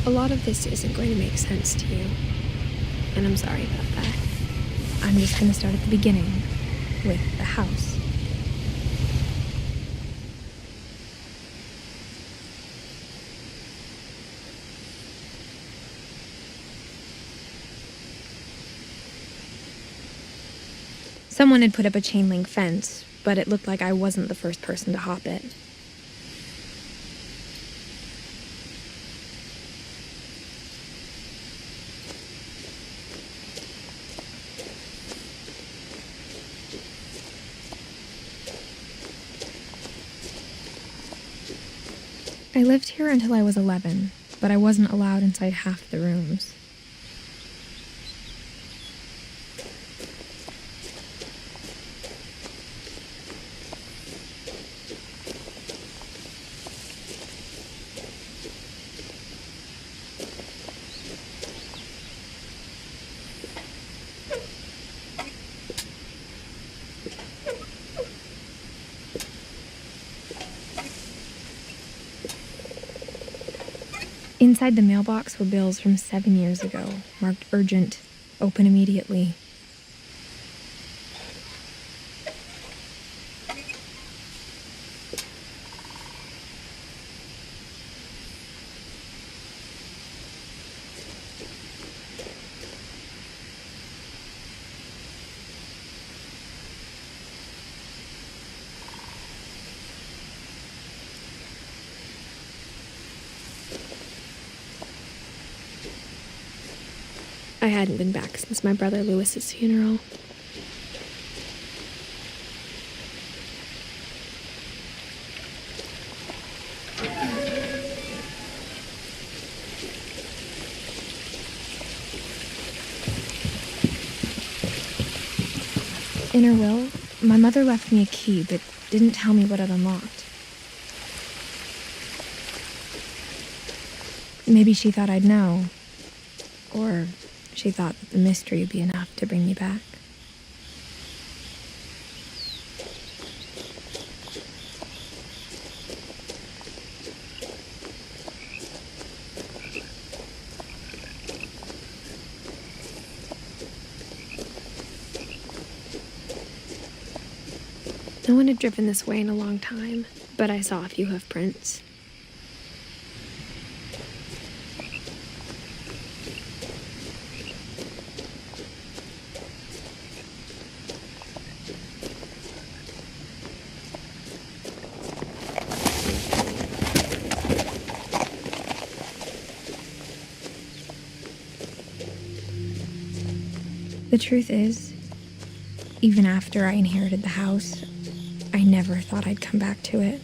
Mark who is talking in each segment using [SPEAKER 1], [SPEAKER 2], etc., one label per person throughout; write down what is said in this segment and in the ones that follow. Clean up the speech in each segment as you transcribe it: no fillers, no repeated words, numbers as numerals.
[SPEAKER 1] A lot of this isn't going to make sense to you, and I'm sorry about that. I'm just going to start at the beginning, with the house. Someone had put up a chain link fence, but it looked like I wasn't the first person to hop it. I lived here until I was 11, but I wasn't allowed inside half the rooms. Inside the mailbox were bills from 7 years ago, marked urgent, open immediately. I hadn't been back since my brother Lewis's funeral. In her will, my mother left me a key, but didn't tell me what it unlocked. Maybe she thought I'd know. Or she thought that the mystery would be enough to bring me back. No one had driven this way in a long time, but I saw a few hoof prints. The truth is, even after I inherited the house, I never thought I'd come back to it.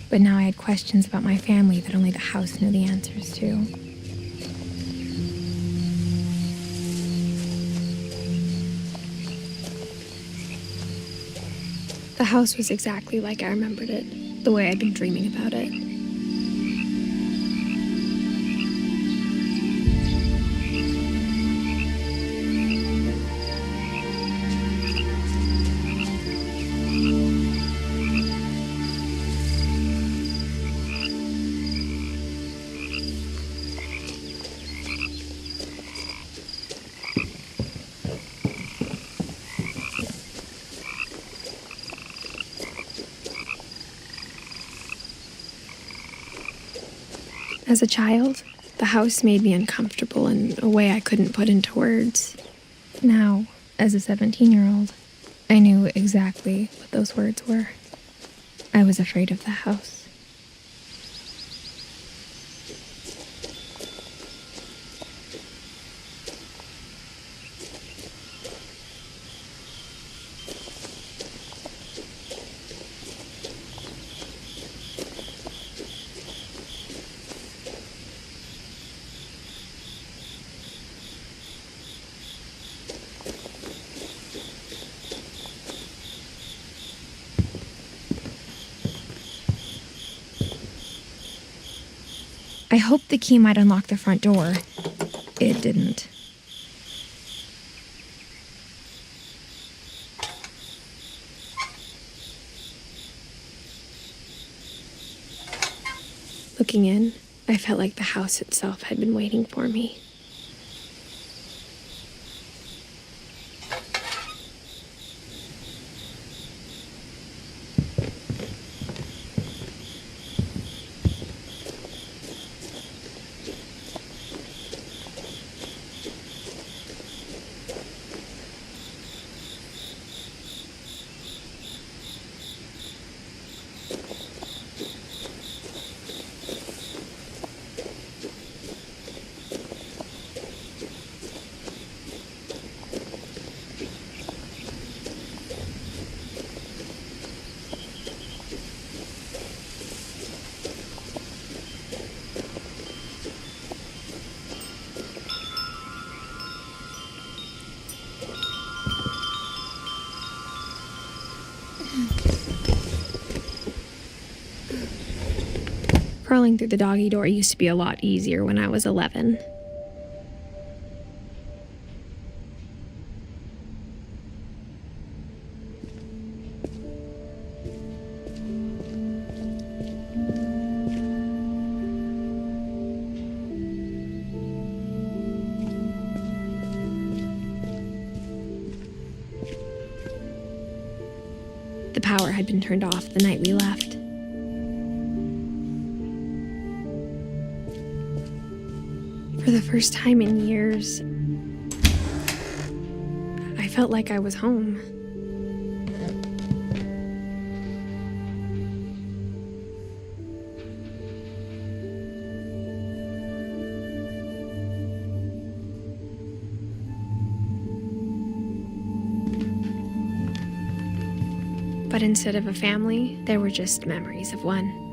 [SPEAKER 1] But now I had questions about my family that only the house knew the answers to. The house was exactly like I remembered it, the way I'd been dreaming about it. As a child, the house made me uncomfortable in a way I couldn't put into words. Now, as a 17-year-old, I knew exactly what those words were. I was afraid of the house. I hoped the key might unlock the front door. It didn't. Looking in, I felt like the house itself had been waiting for me. Crawling through the doggy door used to be a lot easier when I was 11. The power had been turned off the night we left. For the first time in years, I felt like I was home. But instead of a family, there were just memories of one.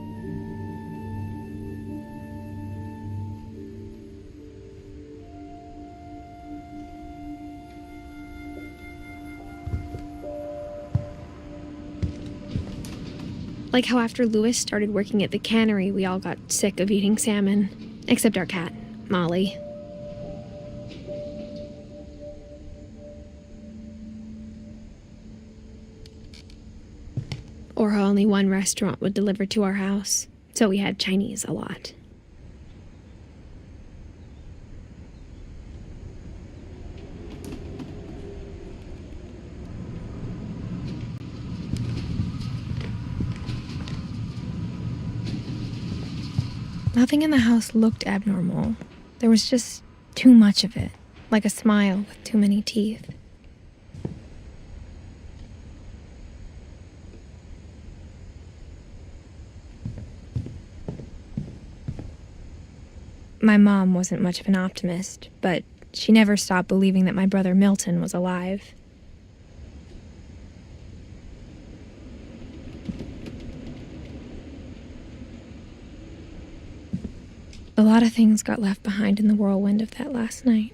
[SPEAKER 1] Like how after Lewis started working at the cannery, we all got sick of eating salmon. Except our cat, Molly. Or how only one restaurant would deliver to our house, so we had Chinese a lot. Nothing in the house looked abnormal. There was just too much of it, like a smile with too many teeth. My mom wasn't much of an optimist, but she never stopped believing that my brother Milton was alive. A lot of things got left behind in the whirlwind of that last night.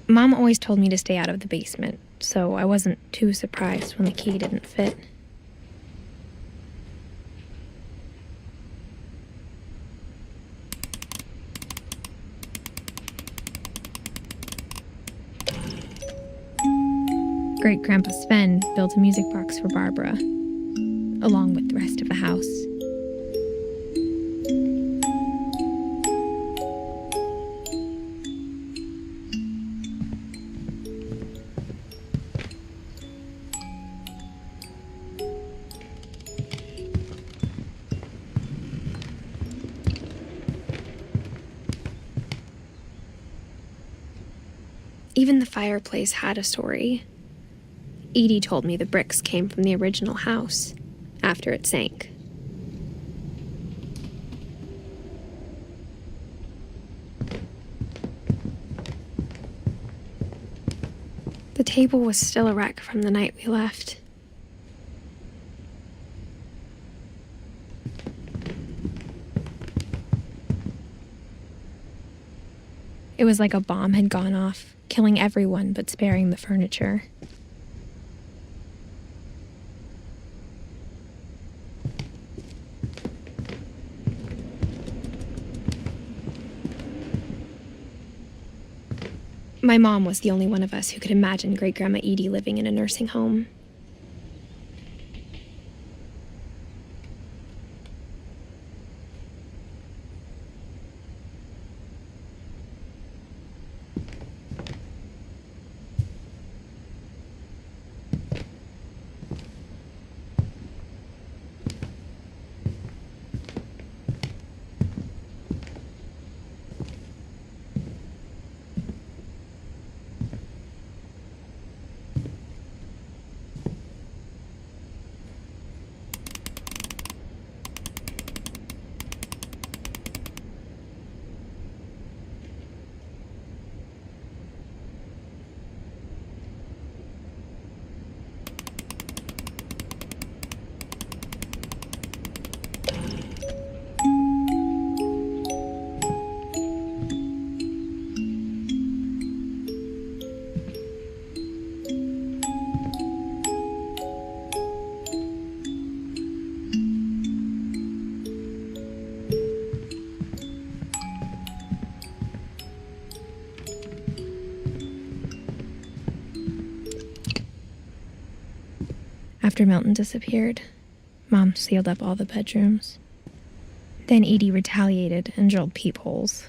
[SPEAKER 1] Mom always told me to stay out of the basement, so I wasn't too surprised when the key didn't fit. Great-Grandpa Sven built a music box for Barbara, along with the rest of the house. Even the fireplace had a story. Edie told me the bricks came from the original house, after it sank. The table was still a wreck from the night we left. It was like a bomb had gone off, killing everyone but sparing the furniture. My mom was the only one of us who could imagine Great-Grandma Edie living in a nursing home. After Milton disappeared, Mom sealed up all the bedrooms. Then Edie retaliated and drilled peepholes.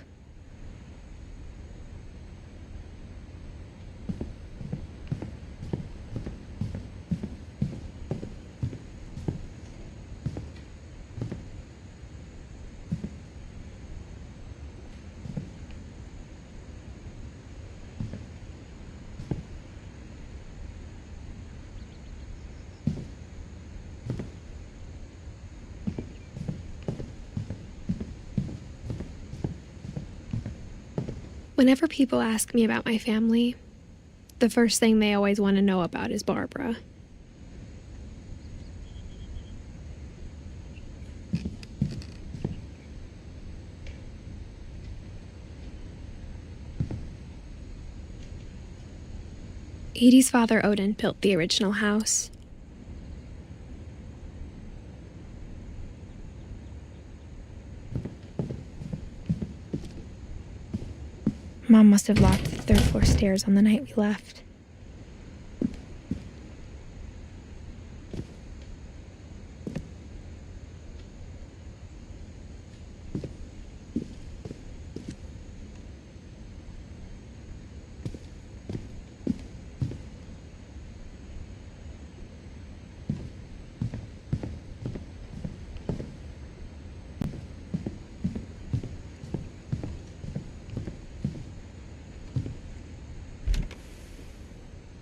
[SPEAKER 1] Whenever people ask me about my family, the first thing they always want to know about is Barbara. Edie's father, Odin, built the original house. Mom must have locked the third-floor stairs on the night we left.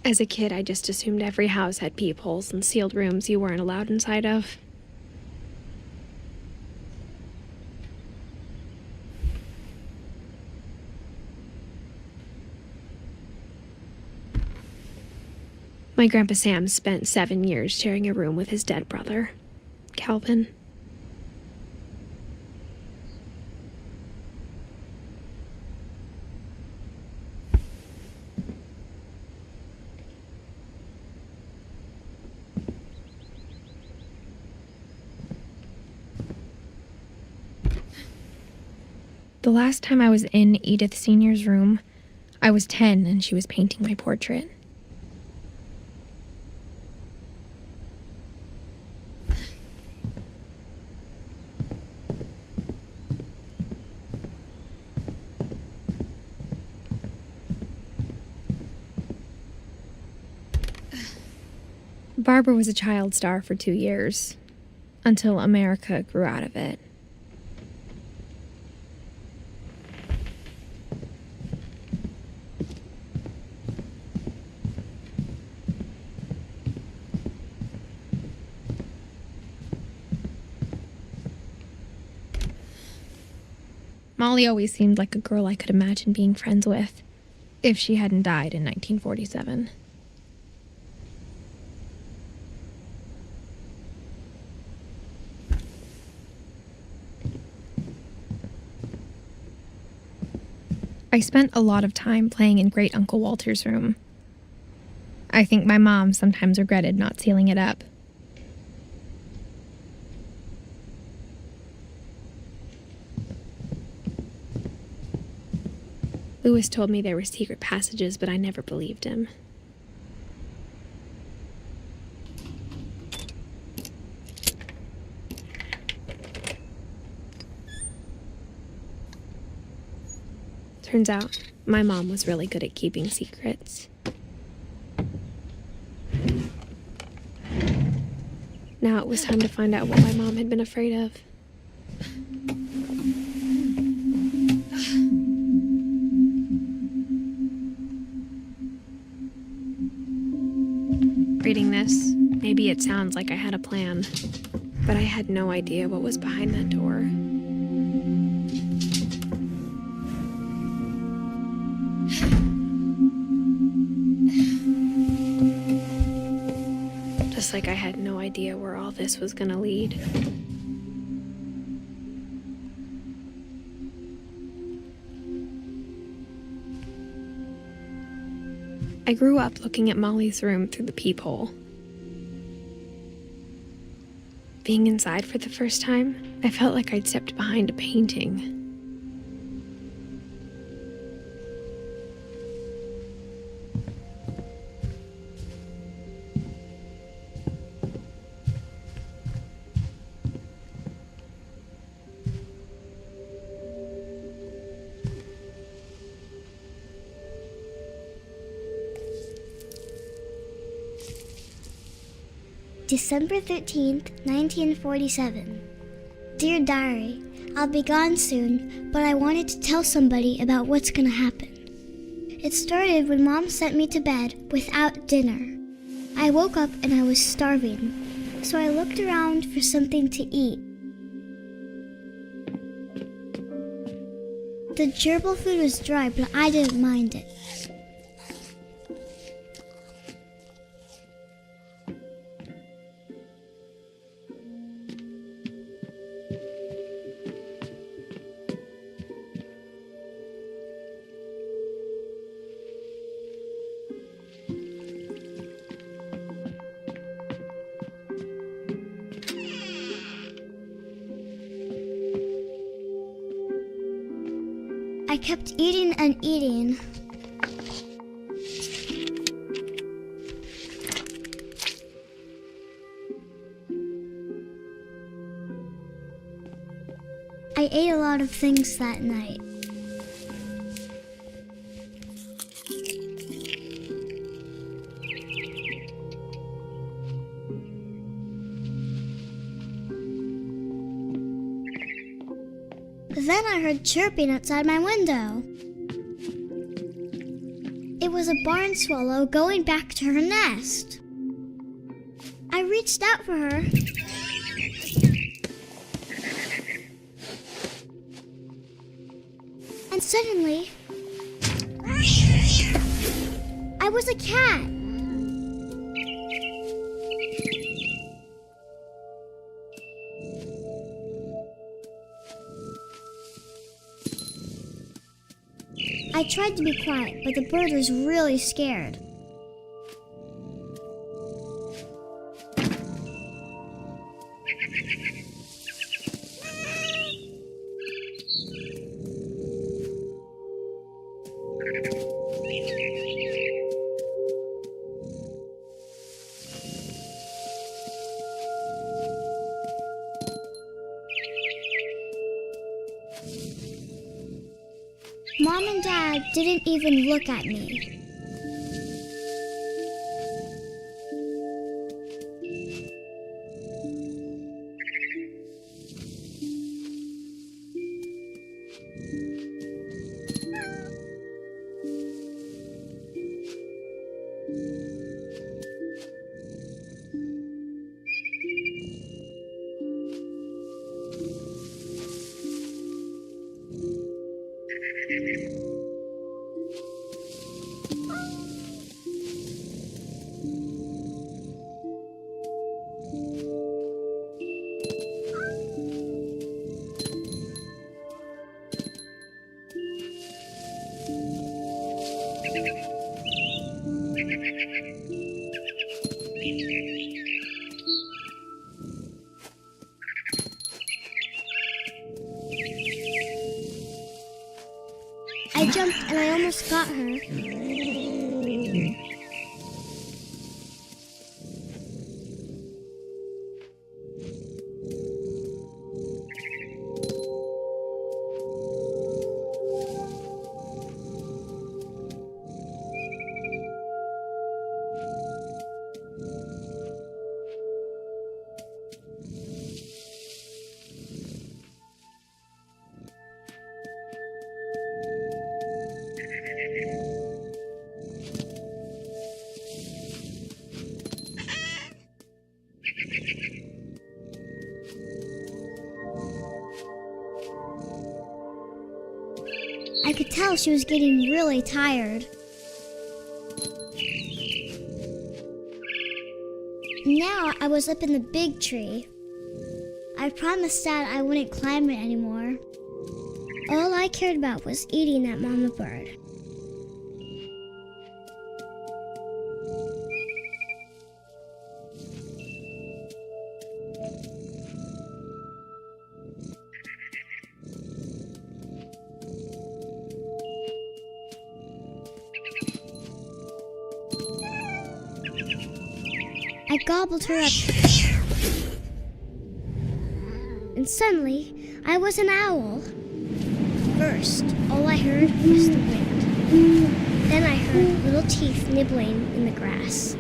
[SPEAKER 1] As a kid, I just assumed every house had peepholes and sealed rooms you weren't allowed inside of. My Grandpa Sam spent 7 years sharing a room with his dead brother, Calvin. The last time I was in Edith Sr.'s room, I was 10 and she was painting my portrait. Barbara was a child star for 2 years, until America grew out of it. Molly always seemed like a girl I could imagine being friends with, if she hadn't died in 1947. I spent a lot of time playing in Great Uncle Walter's room. I think my mom sometimes regretted not sealing it up. Lewis told me there were secret passages, but I never believed him. Turns out, my mom was really good at keeping secrets. Now it was time to find out what my mom had been afraid of. Reading this, maybe it sounds like I had a plan, but I had no idea what was behind that door. Just like I had no idea where all this was gonna lead. I grew up looking at Molly's room through the peephole. Being inside for the first time, I felt like I'd stepped behind a painting.
[SPEAKER 2] December 13th, 1947. Dear Diary, I'll be gone soon, but I wanted to tell somebody about what's gonna happen. It started when Mom sent me to bed without dinner. I woke up and I was starving, so I looked around for something to eat. The gerbil food was dry, but I didn't mind it. I kept eating and eating. I ate a lot of things that night. Then I heard chirping outside my window. It was a barn swallow going back to her nest. I reached out for her. And suddenly, I was a cat. I tried to be quiet, but the bird was really scared. Mom and Dad didn't even look at me. I jumped and I almost got her. I could tell she was getting really tired. Now I was up in the big tree. I promised Dad I wouldn't climb it anymore. All I cared about was eating that mama bird. I gobbled her up. And suddenly, I was an owl. First, all I heard was the wind. Then I heard little teeth nibbling in the grass.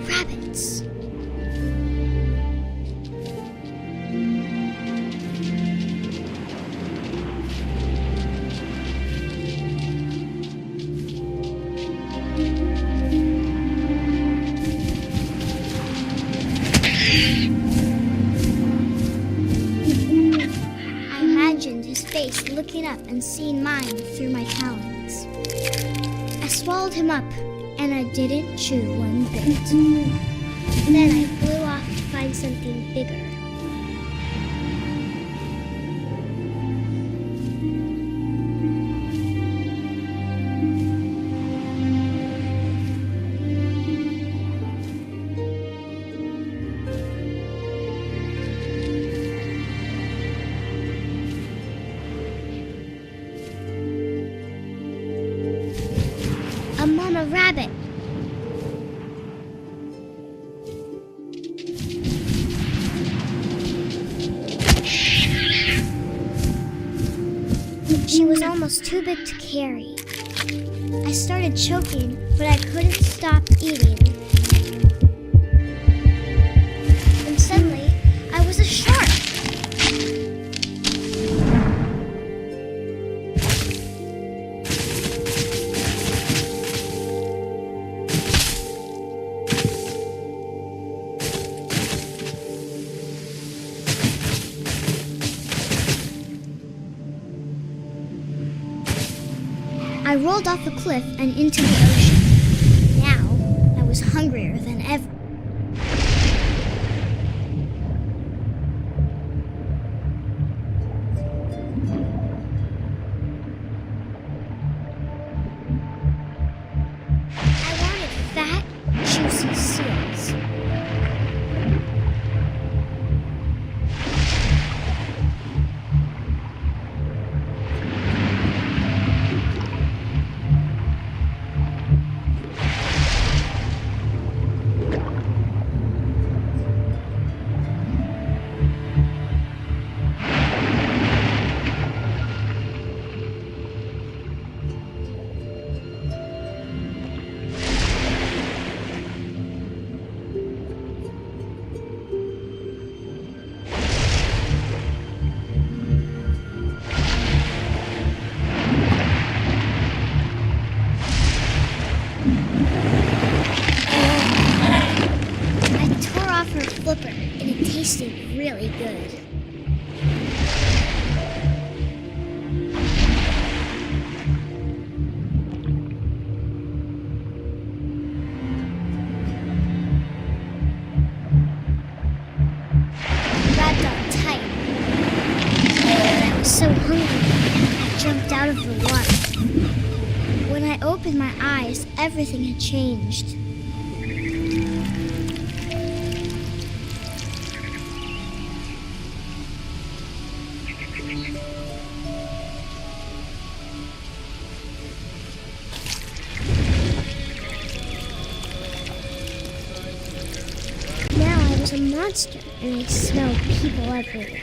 [SPEAKER 2] Rabbits. Face looking up and seeing mine through my talons. I swallowed him up, and I didn't chew one bit. Then I flew off to find something bigger. A mama rabbit. She was almost too big to carry. I started choking, but I couldn't stop eating. And suddenly, I was a shark. I rolled off a cliff and into the ocean. Now, I was hungrier than ever. I wanted fat, juicy seals. Flipper, and it tasted really good. I grabbed on tight, and I was so hungry, I jumped out of the water. When I opened my eyes, everything had changed. Now I was a monster, and I smelled people everywhere.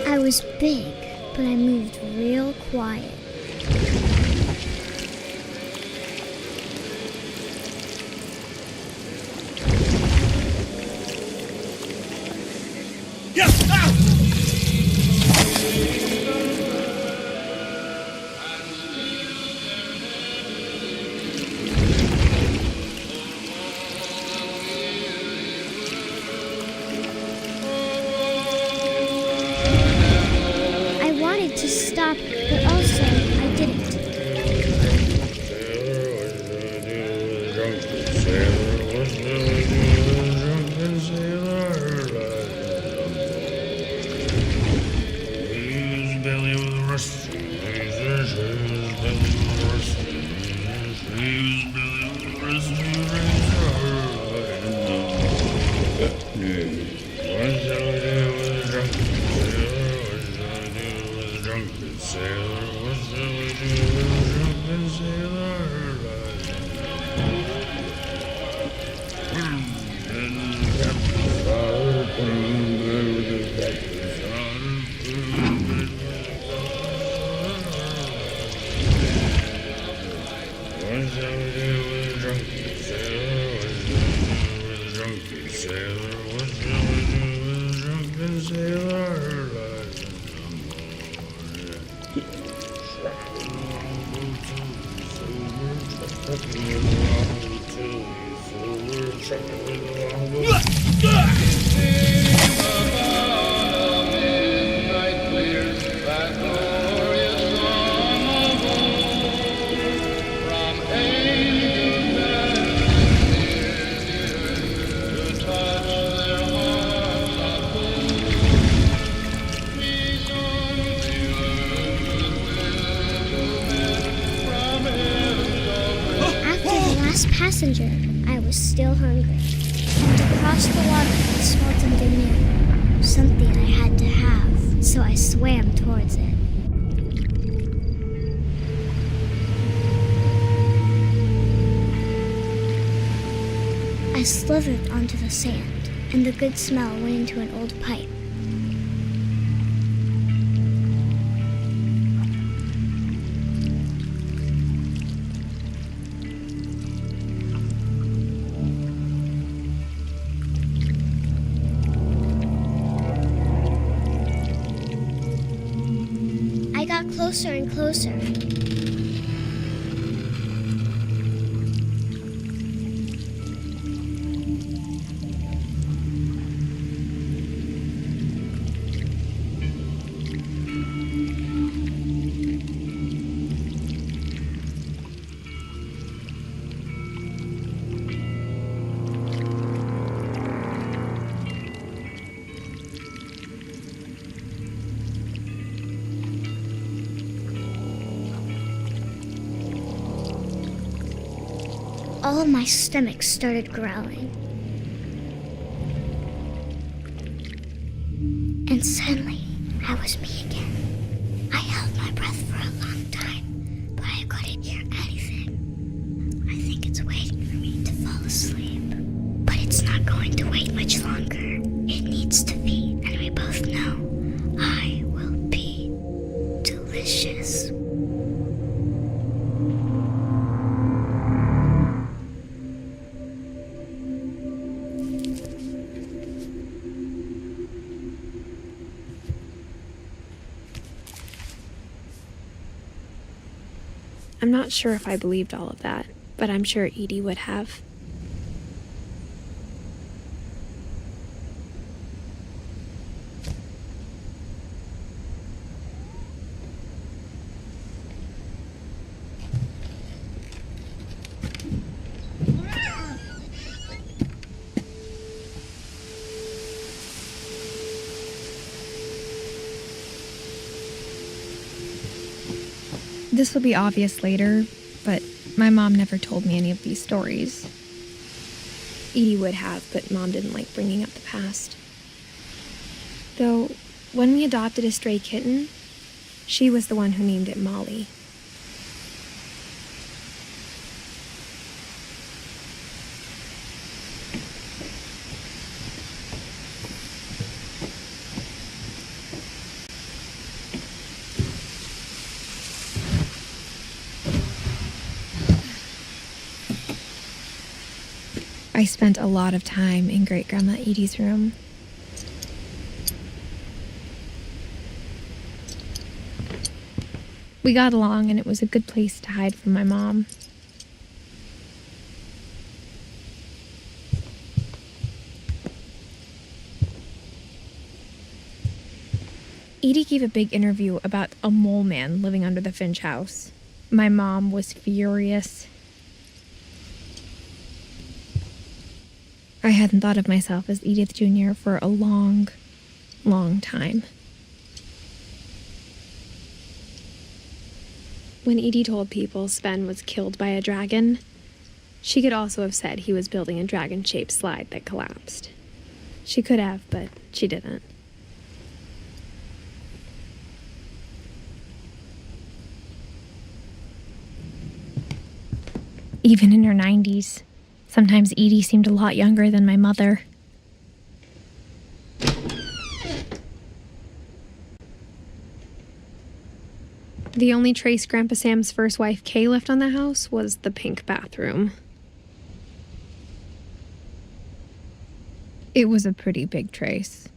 [SPEAKER 2] I was big, but I moved real quiet.
[SPEAKER 3] Yes! Ah!
[SPEAKER 2] I wanted to stop, but also I didn't. Passenger, I was still hungry. And across the water, I smelled something new. Something I had to have, so I swam towards it. slithered onto the sand, and the good smell went into an old pipe. I got closer and closer. All of my stomach started growling. And suddenly, I was me again. I held my breath for a long time, but I couldn't hear anything. I think it's waiting for me to fall asleep. But it's not going to wait much longer. It needs to feed, and we both know I will be delicious.
[SPEAKER 1] I'm not sure if I believed all of that, but I'm sure Edie would have. This will be obvious later, but my mom never told me any of these stories. Edie would have, but Mom didn't like bringing up the past. Though, when we adopted a stray kitten, she was the one who named it Molly. I spent a lot of time in Great-Grandma Edie's room. We got along, and it was a good place to hide from my mom. Edie gave a big interview about a mole man living under the Finch house. My mom was furious. I hadn't thought of myself as Edith Jr. for a long, long time. When Edie told people Sven was killed by a dragon, she could also have said he was building a dragon-shaped slide that collapsed. She could have, but she didn't. Even in her 90s, sometimes Edie seemed a lot younger than my mother. The only trace Grandpa Sam's first wife, Kay, left on the house was the pink bathroom. It was a pretty big trace.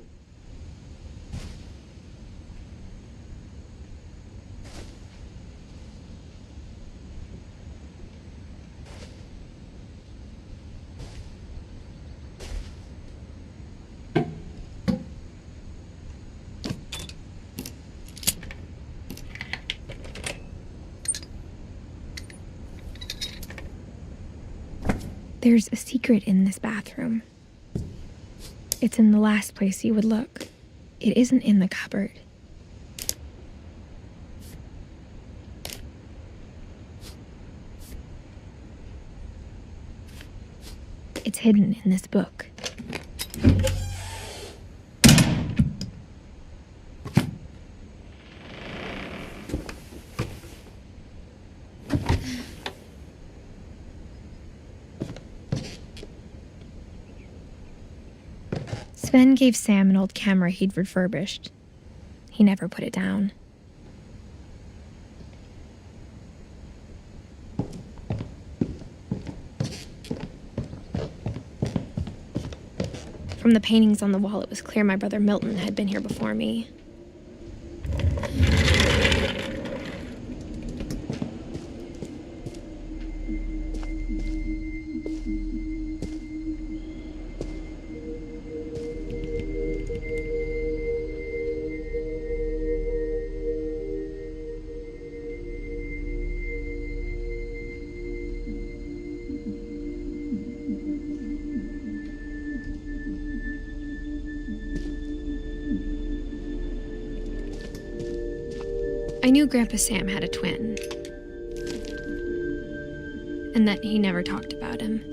[SPEAKER 1] There's a secret in this bathroom. It's in the last place you would look. It isn't in the cupboard. It's hidden in this book. Sven gave Sam an old camera he'd refurbished. He never put it down. From the paintings on the wall, it was clear my brother Milton had been here before me. I knew Grandpa Sam had a twin, and that he never talked about him.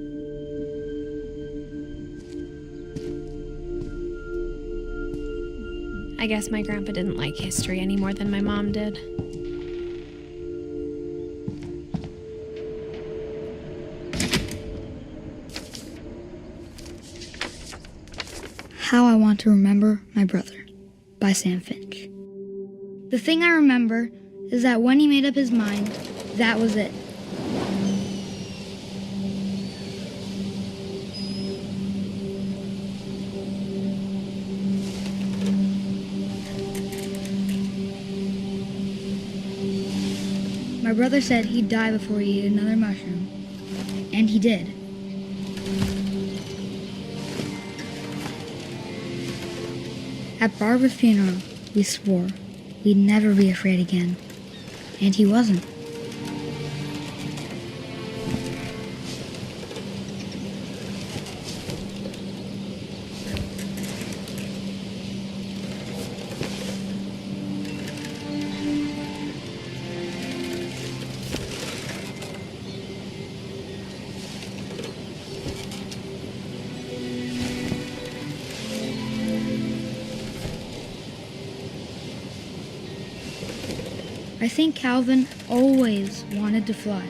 [SPEAKER 1] I guess my grandpa didn't like history any more than my mom did.
[SPEAKER 3] How I Want to Remember My Brother by Sam Finch. The thing I remember is that when he made up his mind, that was it. My brother said he'd die before he ate another mushroom, and he did. At Barbara's funeral, we swore we'd never be afraid again, and he wasn't. I think Calvin always wanted to fly.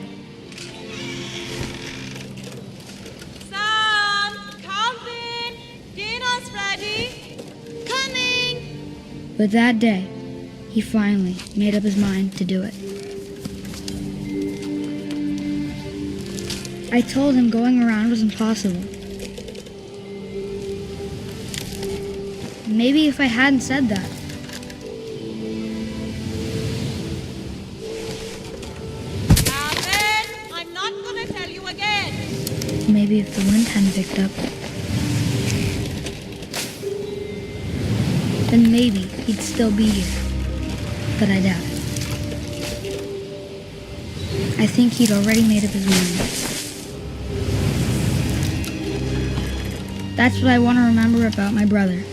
[SPEAKER 4] Sam! Calvin! Dinner's ready! Coming!
[SPEAKER 3] But that day, he finally made up his mind to do it. I told him going around was impossible. Maybe if I hadn't said that, maybe if the wind hadn't picked up, then maybe he'd still be here. But I doubt it. I think he'd already made up his mind. That's what I want to remember about my brother.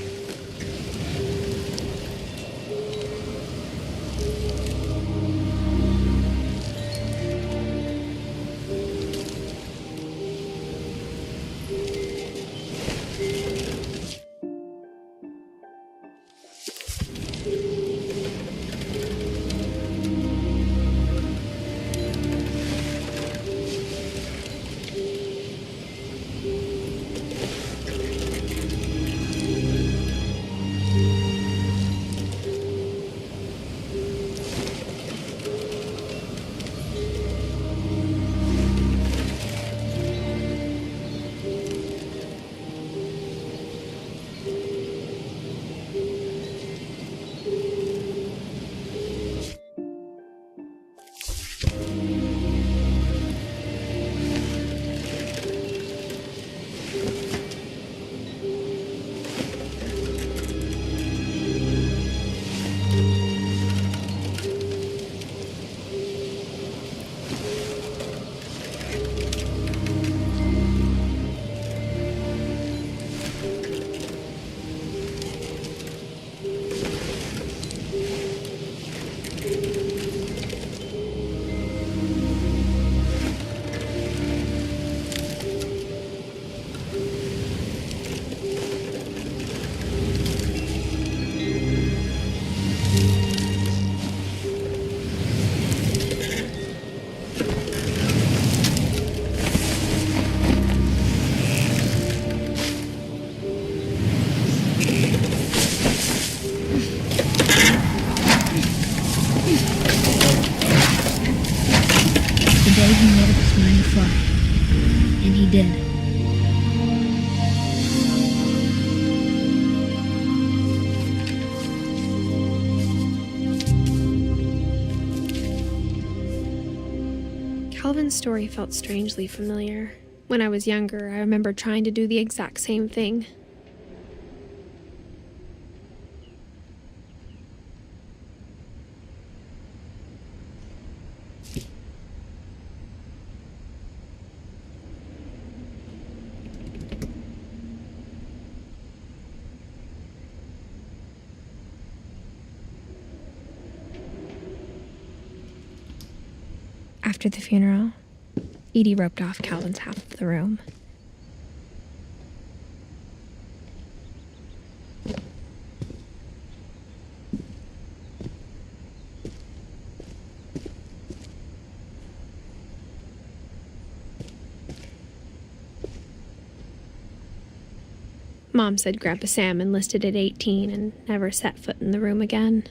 [SPEAKER 3] the day he made up his mind to fly. And he did.
[SPEAKER 1] Calvin's story felt strangely familiar. When I was younger, I remember trying to do the exact same thing. After the funeral, Edie roped off Calvin's half of the room. Mom said Grandpa Sam enlisted at 18 and never set foot in the room again.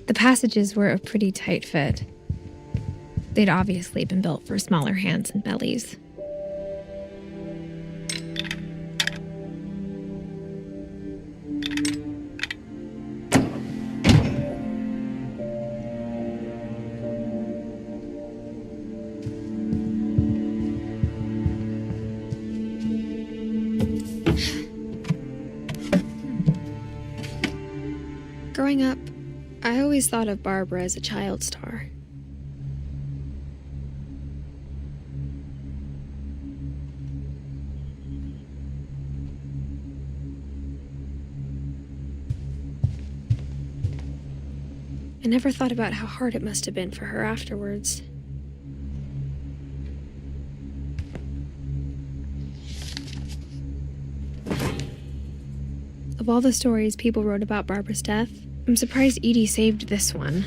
[SPEAKER 1] The passages were a pretty tight fit. They'd obviously been built for smaller hands and bellies. Growing up, I always thought of Barbara as a child star. I never thought about how hard it must have been for her afterwards. Of all the stories people wrote about Barbara's death, I'm surprised Edie saved this one.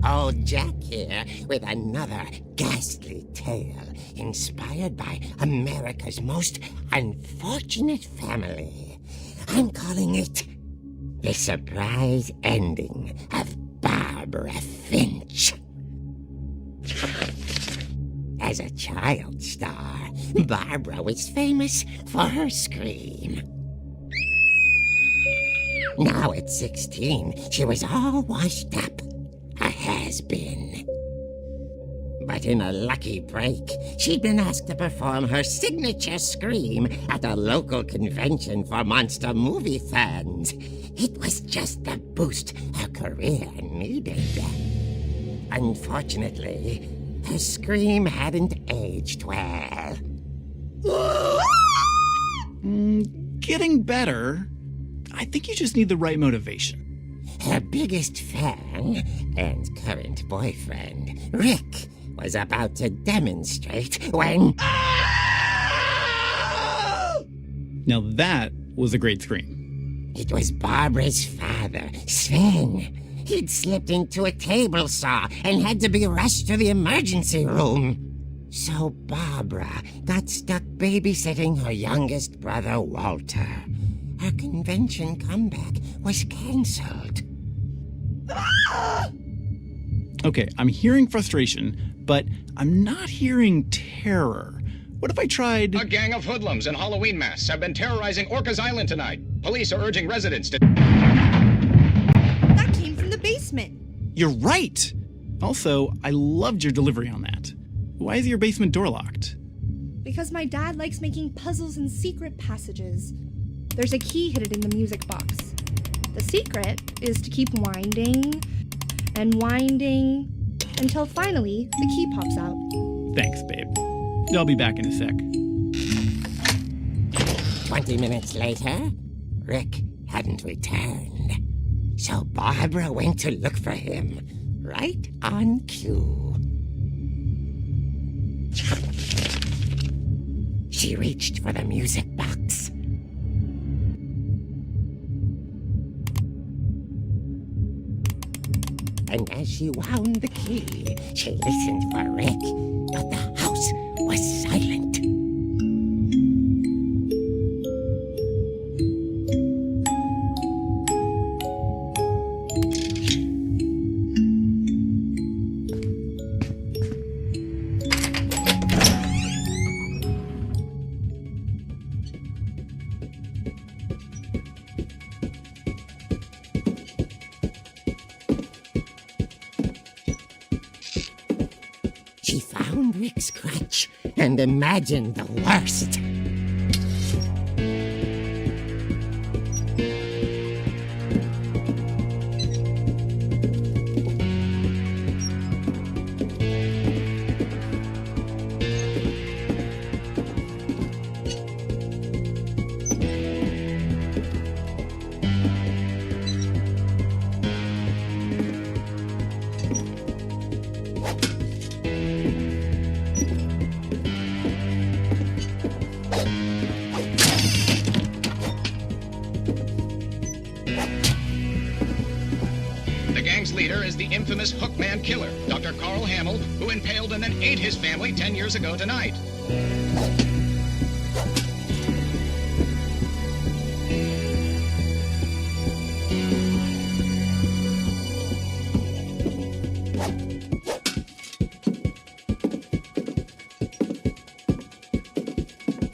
[SPEAKER 5] Old Jack here with another ghastly tale inspired by America's most unfortunate family. I'm calling it The Surprise Ending of Barbara Finch. As a child star, Barbara was famous for her scream. Now at 16, she was all washed up, a has-been. But in a lucky break, she'd been asked to perform her signature scream at a local convention for monster movie fans. It was just the boost her career needed. Unfortunately, her scream hadn't aged well.
[SPEAKER 6] Getting better. I think you just need the right motivation.
[SPEAKER 5] Her biggest fan and current boyfriend, Rick, was about to demonstrate when...
[SPEAKER 6] Now that was a great scream.
[SPEAKER 5] It was Barbara's father, Sven. He'd slipped into a table saw and had to be rushed to the emergency room. So Barbara got stuck babysitting her youngest brother, Walter. Her convention comeback was cancelled.
[SPEAKER 6] Okay, I'm hearing frustration, but I'm not hearing terror. What if I tried...
[SPEAKER 7] A gang of hoodlums in Halloween masks have been terrorizing Orcas Island tonight. Police are urging residents to...
[SPEAKER 4] That came from the basement.
[SPEAKER 6] You're right! Also, I loved your delivery on that. Why is your basement door locked?
[SPEAKER 4] Because my dad likes making puzzles and secret passages. There's a key hidden in the music box. The secret is to keep winding and winding until finally the key pops out.
[SPEAKER 6] Thanks, babe. I'll be back in a sec.
[SPEAKER 5] 20 minutes later, Rick hadn't returned. So Barbara went to look for him, right on cue. She reached for the music box. And as she wound the key, she listened for Rick, but the house was silent. She found Rick's crutch and imagined the worst.
[SPEAKER 7] The gang's leader is the infamous Hookman killer, Dr. Carl Hamill, who impaled and then ate his family 10 years ago tonight.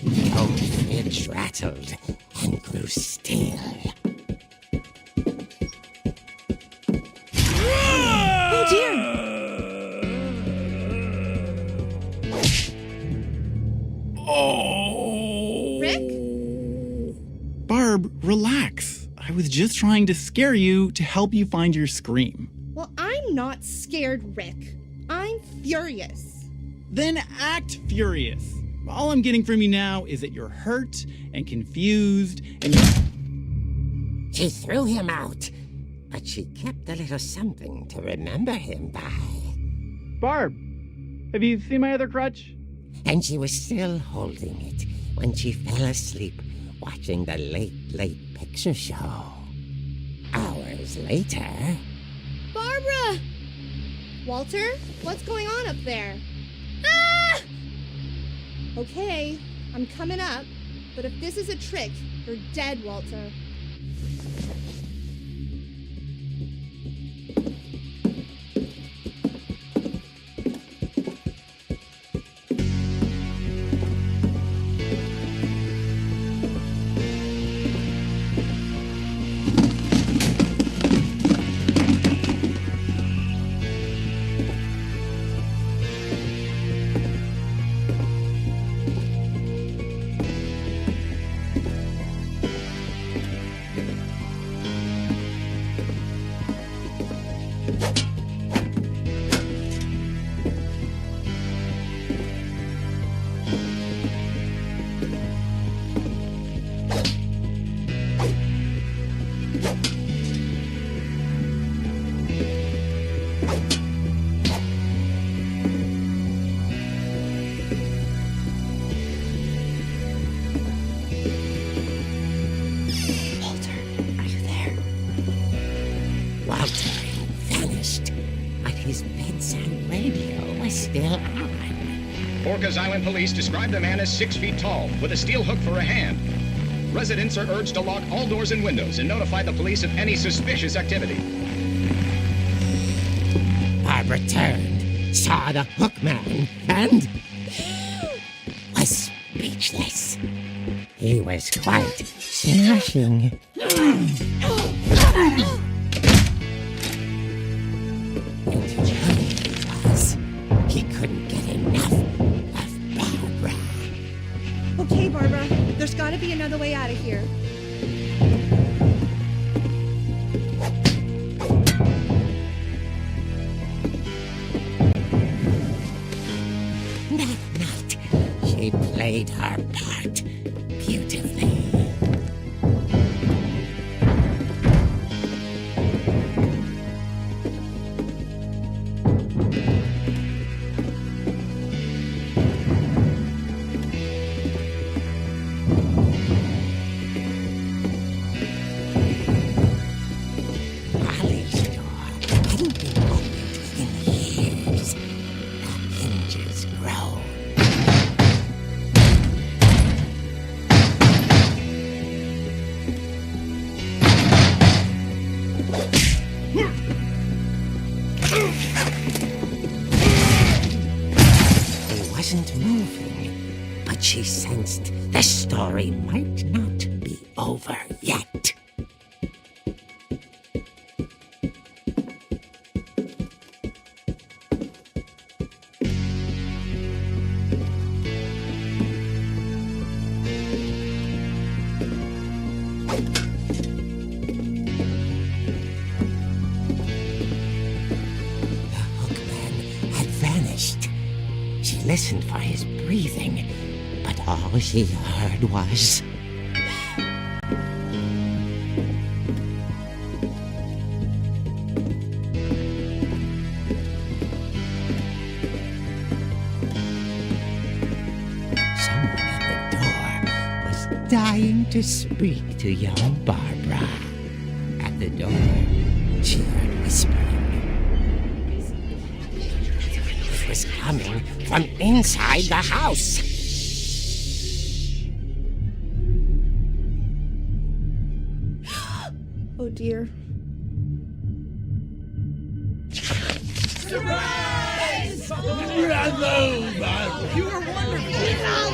[SPEAKER 5] The old fridge rattled and grew still.
[SPEAKER 4] Oh dear!
[SPEAKER 6] Oh.
[SPEAKER 4] Rick?
[SPEAKER 6] Barb, relax. I was just trying to scare you to help you find your scream.
[SPEAKER 4] Well, I'm not scared, Rick. I'm furious.
[SPEAKER 6] Then act furious. All I'm getting from you now is that you're hurt and confused and
[SPEAKER 5] She threw him out, but she kept a little something to remember him by.
[SPEAKER 6] Barb, have you seen my other crutch?
[SPEAKER 5] And she was still holding it when she fell asleep watching the late picture show. Hours later...
[SPEAKER 4] Barbara! Walter, what's going on up there? Ah! Okay, I'm coming up, but if this is a trick, you're dead, Walter.
[SPEAKER 5] Walter had vanished, but his bedside radio was still on.
[SPEAKER 7] Orcas Island police describe the man as 6 feet tall, with a steel hook for a hand. Residents are urged to lock all doors and windows and notify the police of any suspicious activity.
[SPEAKER 5] Barbara turned, saw the hook man, and was speechless. He was quite smashing. And he was. He couldn't get enough of Barbara.
[SPEAKER 4] Okay, Barbara, there's got to be another way out of here.
[SPEAKER 5] That night, she played her part beautifully. The story might not be over yet. She listened for his breathing, but all she heard was... Someone at the door was dying to speak to young Barbara. At the door, she heard whispering. It was coming from inside the house.
[SPEAKER 4] Oh dear.
[SPEAKER 5] Surprise! You were wonderful!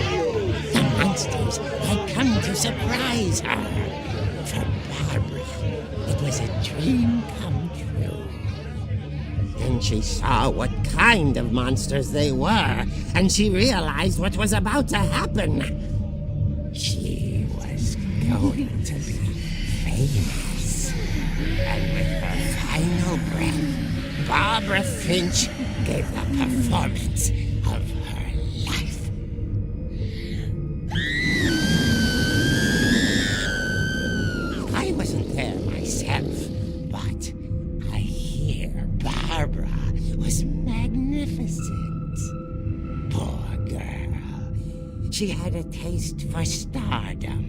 [SPEAKER 5] The monsters had come to surprise her. For Barbara, it was a dream come true. Then she saw what kind of monsters they were, and she realized what was about to happen. She was going to be famous. And with her final breath, Barbara Finch gave the performance of her life. I wasn't there myself, but I hear Barbara was magnificent. Poor girl. She had a taste for stardom.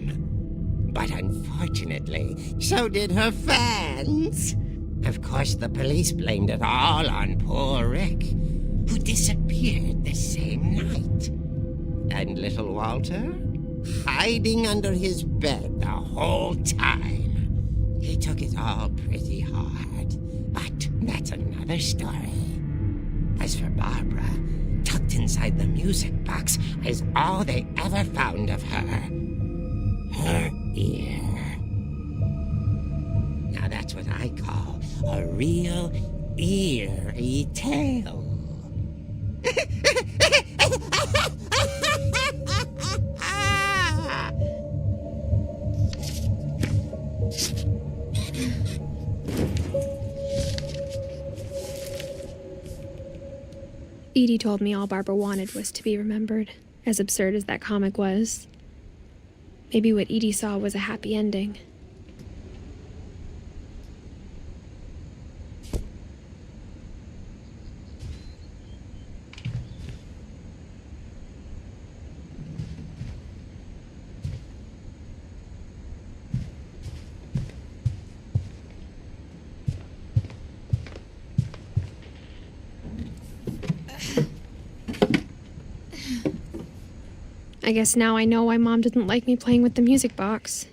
[SPEAKER 5] But unfortunately, so did her fans. Of course, the police blamed it all on poor Rick, who disappeared the same night. And little Walter, hiding under his bed the whole time. He took it all pretty hard, but that's another story. As for Barbara, tucked inside the music box is all they ever found of her. Her ear. Now that's what I call a real eerie tale.
[SPEAKER 1] Edie told me all Barbara wanted was to be remembered, as absurd as that comic was. Maybe what Edie saw was a happy ending. I guess now I know why Mom didn't like me playing with the music box.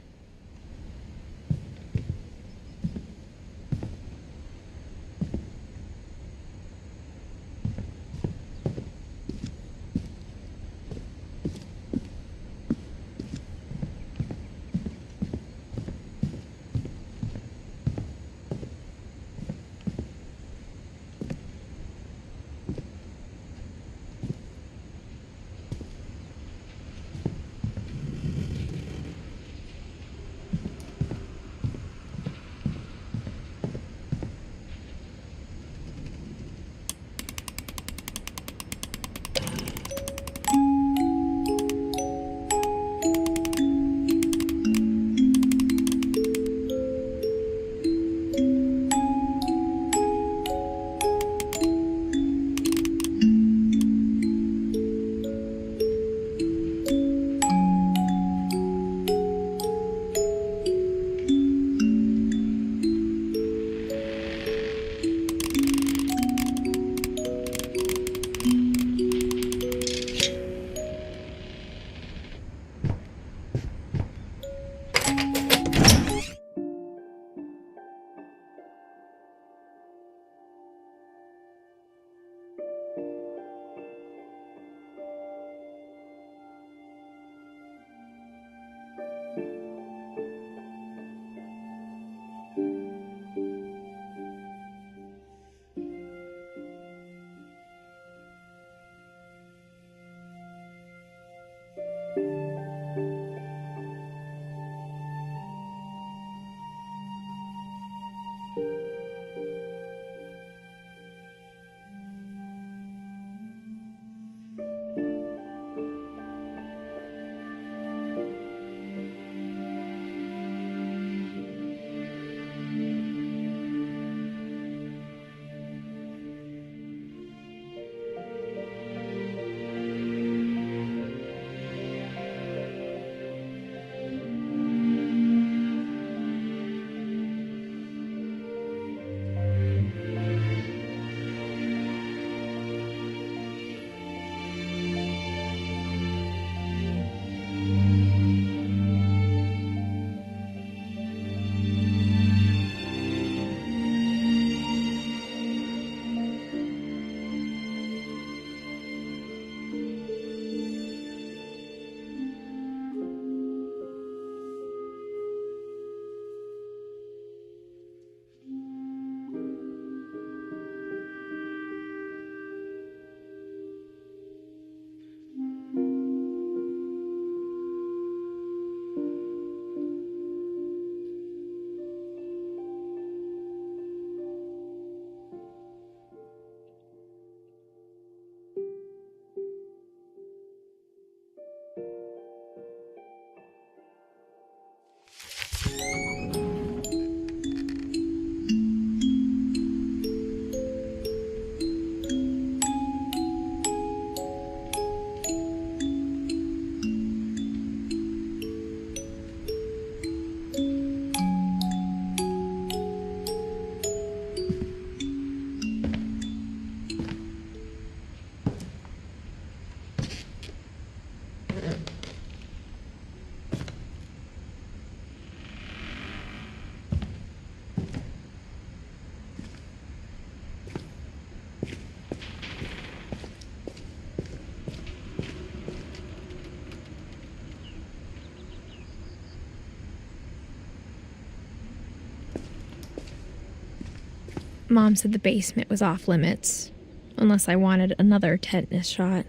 [SPEAKER 1] Mom said the basement was off limits, unless I wanted another tetanus shot.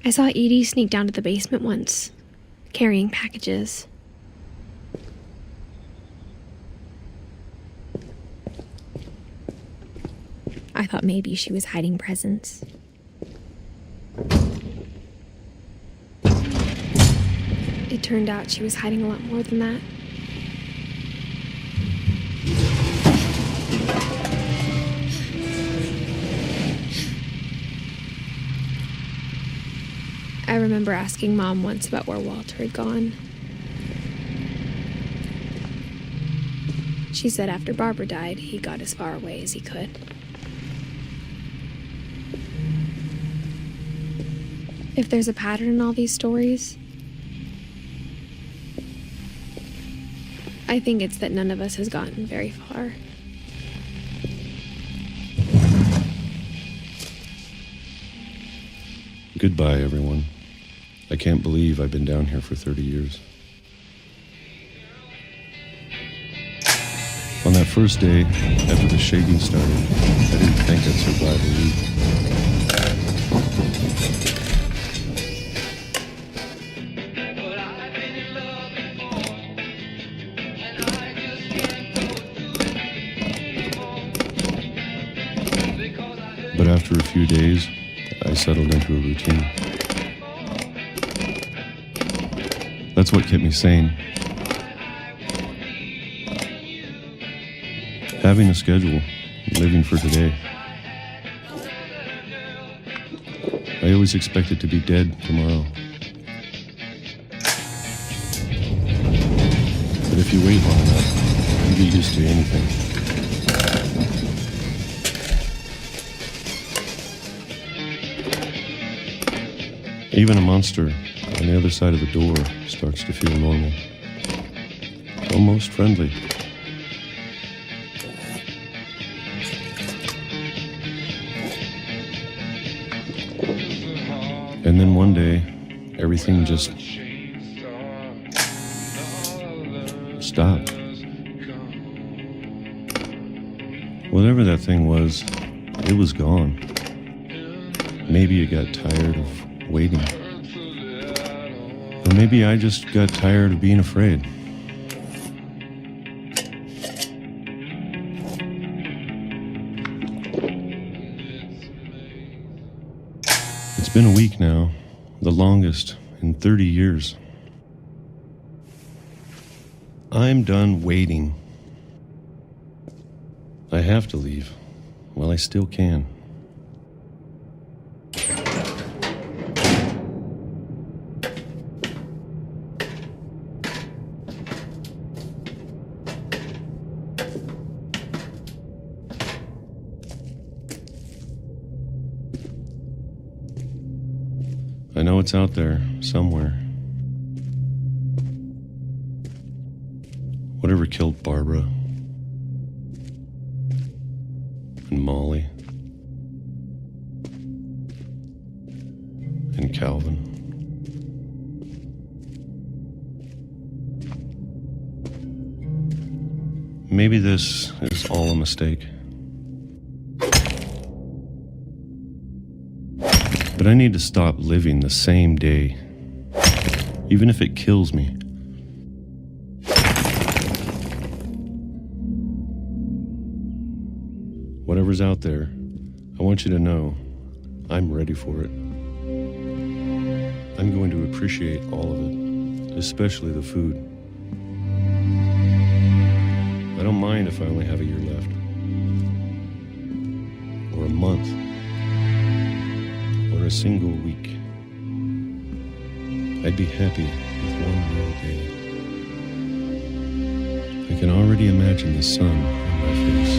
[SPEAKER 1] I saw Edie sneak down to the basement once, carrying packages. I thought maybe she was hiding presents. It turned out she was hiding a lot more than that. I remember asking Mom once about where Walter had gone. She said after Barbara died, he got as far away as he could. If there's a pattern in all these stories, I think it's that none of us has gotten very far.
[SPEAKER 8] Goodbye, everyone. I can't believe I've been down here for 30 years. On that first day, after the shaking started, I didn't think I'd survive a week. But after a few days, I settled into a routine. That's what kept me sane. Having a schedule, living for today. I always expected to be dead tomorrow. But if you wait long enough, you get used to anything. Even a monster on the other side of the door starts to feel normal. Almost friendly. And then one day, everything just stopped. Whatever that thing was, it was gone. Maybe it got tired of waiting. Or maybe I just got tired of being afraid. It's been a week now, the longest in 30 years. I'm done waiting. I have to leave while I still can. I know it's out there, somewhere. Whatever killed Barbara and Molly and Calvin. Maybe this is all a mistake. But I need to stop living the same day, even if it kills me. Whatever's out there, I want you to know I'm ready for it. I'm going to appreciate all of it, especially the food. I don't mind if I only have a year left, or a month, or a single week. I'd be happy with one real day. I can already imagine the sun on my face.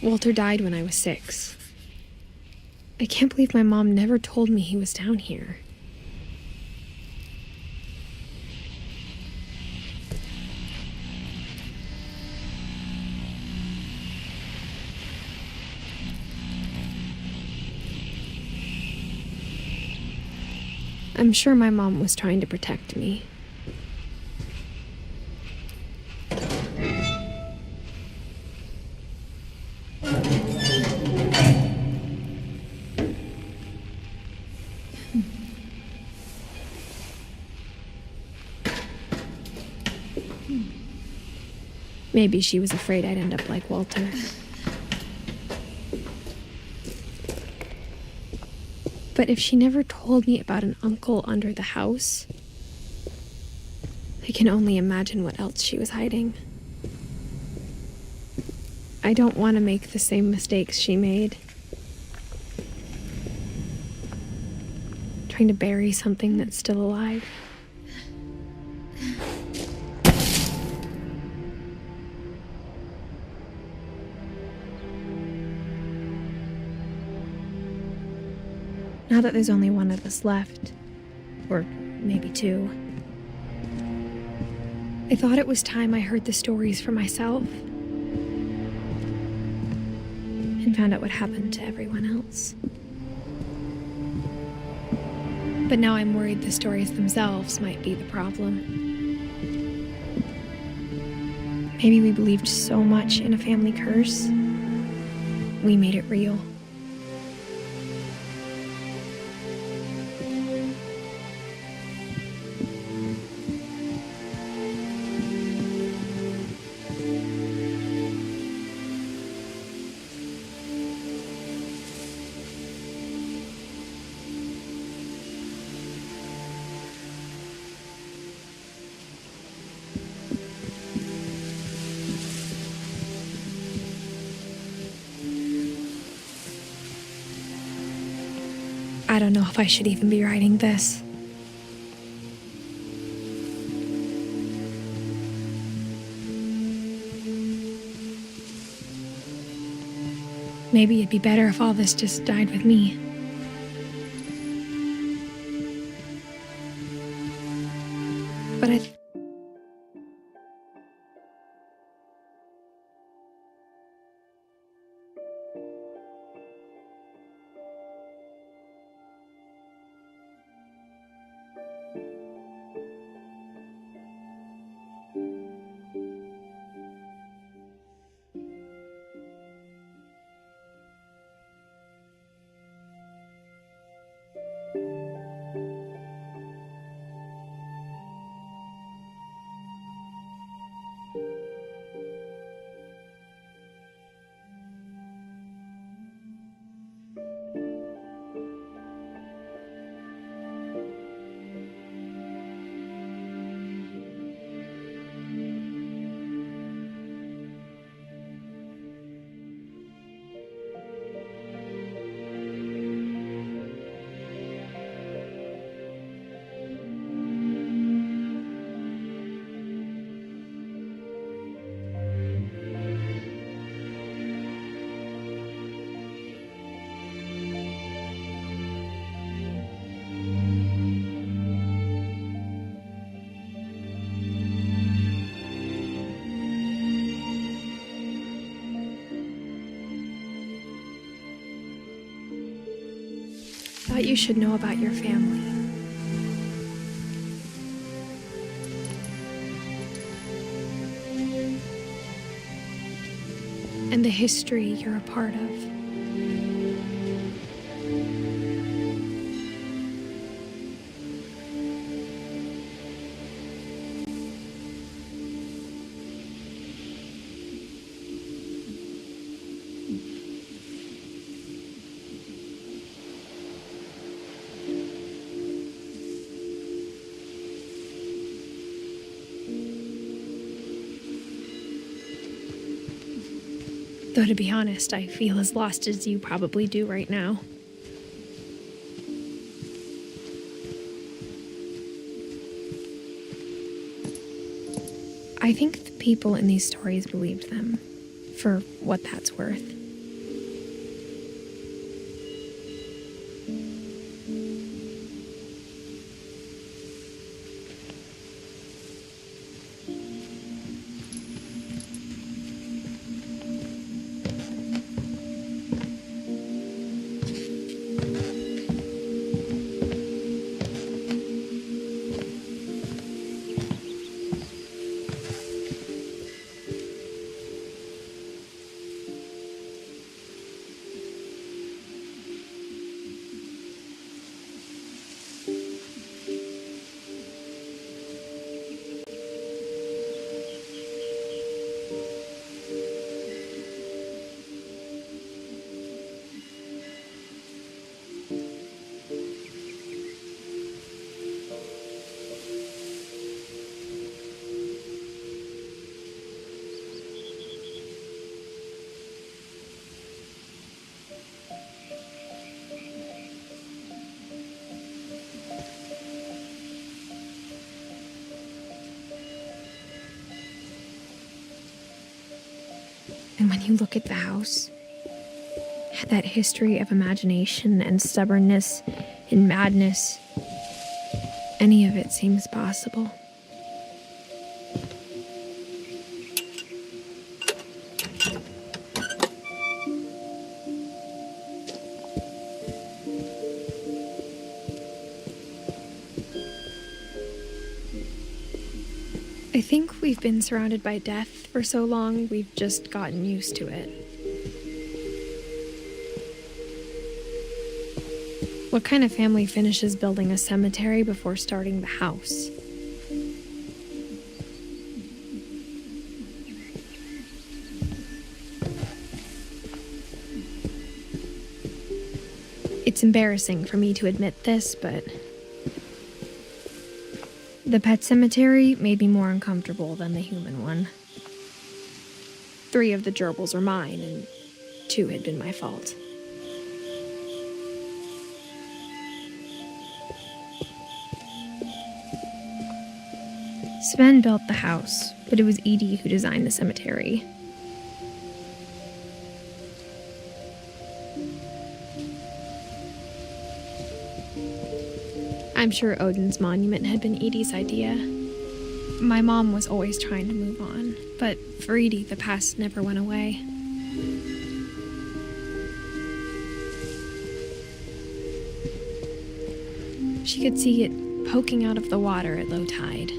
[SPEAKER 1] Walter died when I was 6. I can't believe my mom never told me he was down here. I'm sure my mom was trying to protect me. Maybe she was afraid I'd end up like Walter. But if she never told me about an uncle under the house, I can only imagine what else she was hiding. I don't want to make the same mistakes she made. Trying to bury something that's still alive. Now that there's only one of us left, or maybe two, I thought it was time I heard the stories for myself and found out what happened to everyone else. But now I'm worried the stories themselves might be the problem. Maybe we believed so much in a family curse, we made it real. I don't know if I should even be writing this. Maybe it'd be better if all this just died with me. But I thought you should know about your family. And the history you're a part of. Though to be honest, I feel as lost as you probably do right now. I think the people in these stories believed them, for what that's worth. And when you look at the house, that history of imagination and stubbornness and madness, any of it seems possible. I think we've been surrounded by death for so long, we've just gotten used to it. What kind of family finishes building a cemetery before starting the house? It's embarrassing for me to admit this, but the pet cemetery made me more uncomfortable than the human one. 3 of the gerbils were mine, and 2 had been my fault. Sven built the house, but it was Edie who designed the cemetery. I'm sure Odin's monument had been Edie's idea. My mom was always trying to move on, but for Edie, the past never went away. She could see it poking out of the water at low tide.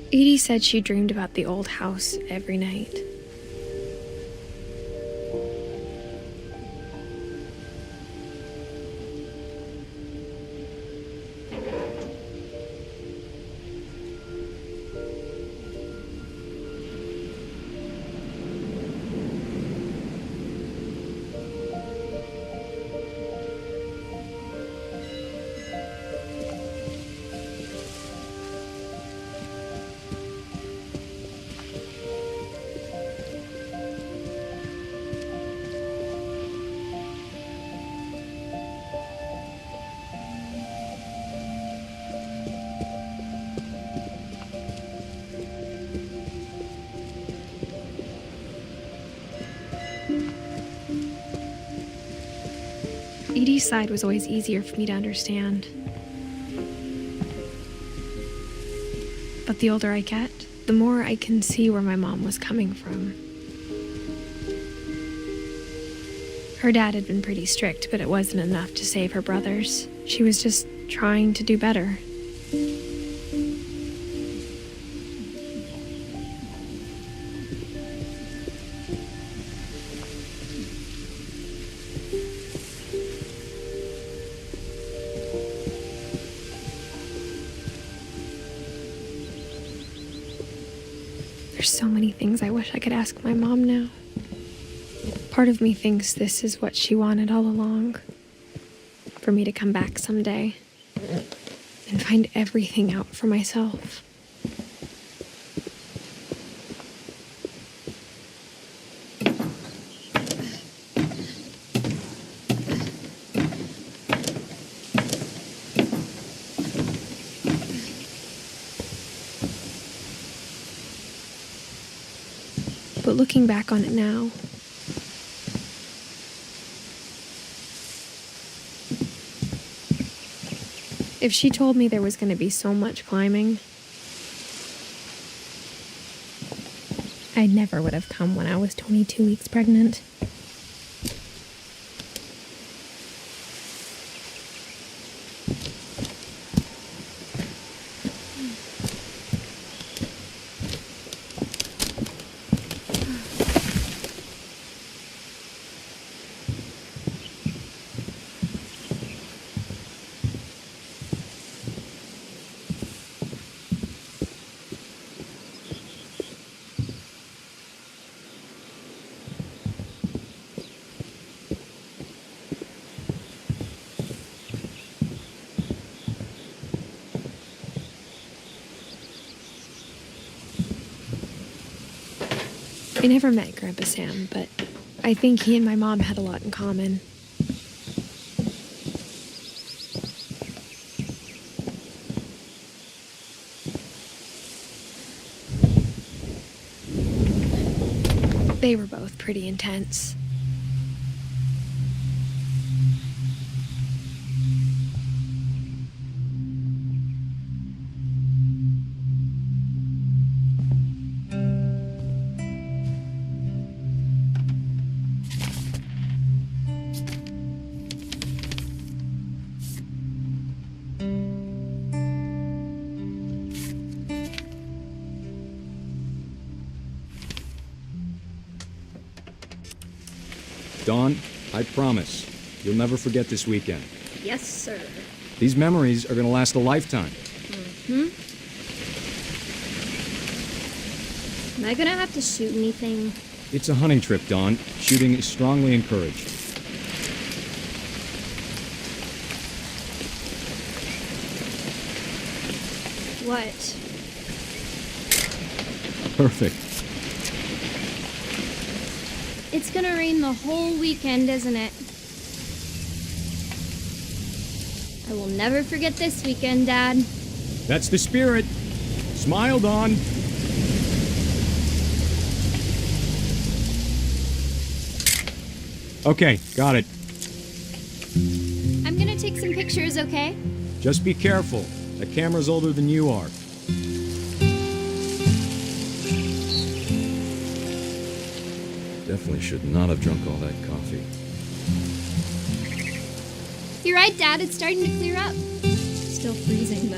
[SPEAKER 1] Edie said she dreamed about the old house every night. Edie's side was always easier for me to understand. But the older I get, the more I can see where my mom was coming from. Her dad had been pretty strict, but it wasn't enough to save her brothers. She was just trying to do better. There's so many things I wish I could ask my mom now. Part of me thinks this is what she wanted all along. For me to come back someday and find everything out for myself. But looking back on it now, if she told me there was going to be so much climbing, I never would have come when I was 22 weeks pregnant. I never met Grandpa Sam, but I think he and my mom had a lot in common. They were both pretty intense.
[SPEAKER 9] Dawn, I promise, you'll never forget this weekend.
[SPEAKER 1] Yes, sir.
[SPEAKER 9] These memories are gonna last a lifetime.
[SPEAKER 1] Am I gonna have to shoot anything?
[SPEAKER 9] It's a hunting trip, Dawn. Shooting is strongly encouraged.
[SPEAKER 1] What?
[SPEAKER 9] Perfect.
[SPEAKER 1] It's gonna rain the whole weekend, isn't it? I will never forget this weekend, Dad.
[SPEAKER 9] That's the spirit. Smile, Dawn. Okay, got it.
[SPEAKER 1] I'm gonna take some pictures, okay?
[SPEAKER 9] Just be careful. The camera's older than you are. Definitely should not have drunk all that coffee.
[SPEAKER 1] You're right, Dad. It's starting to clear up. Still freezing, though.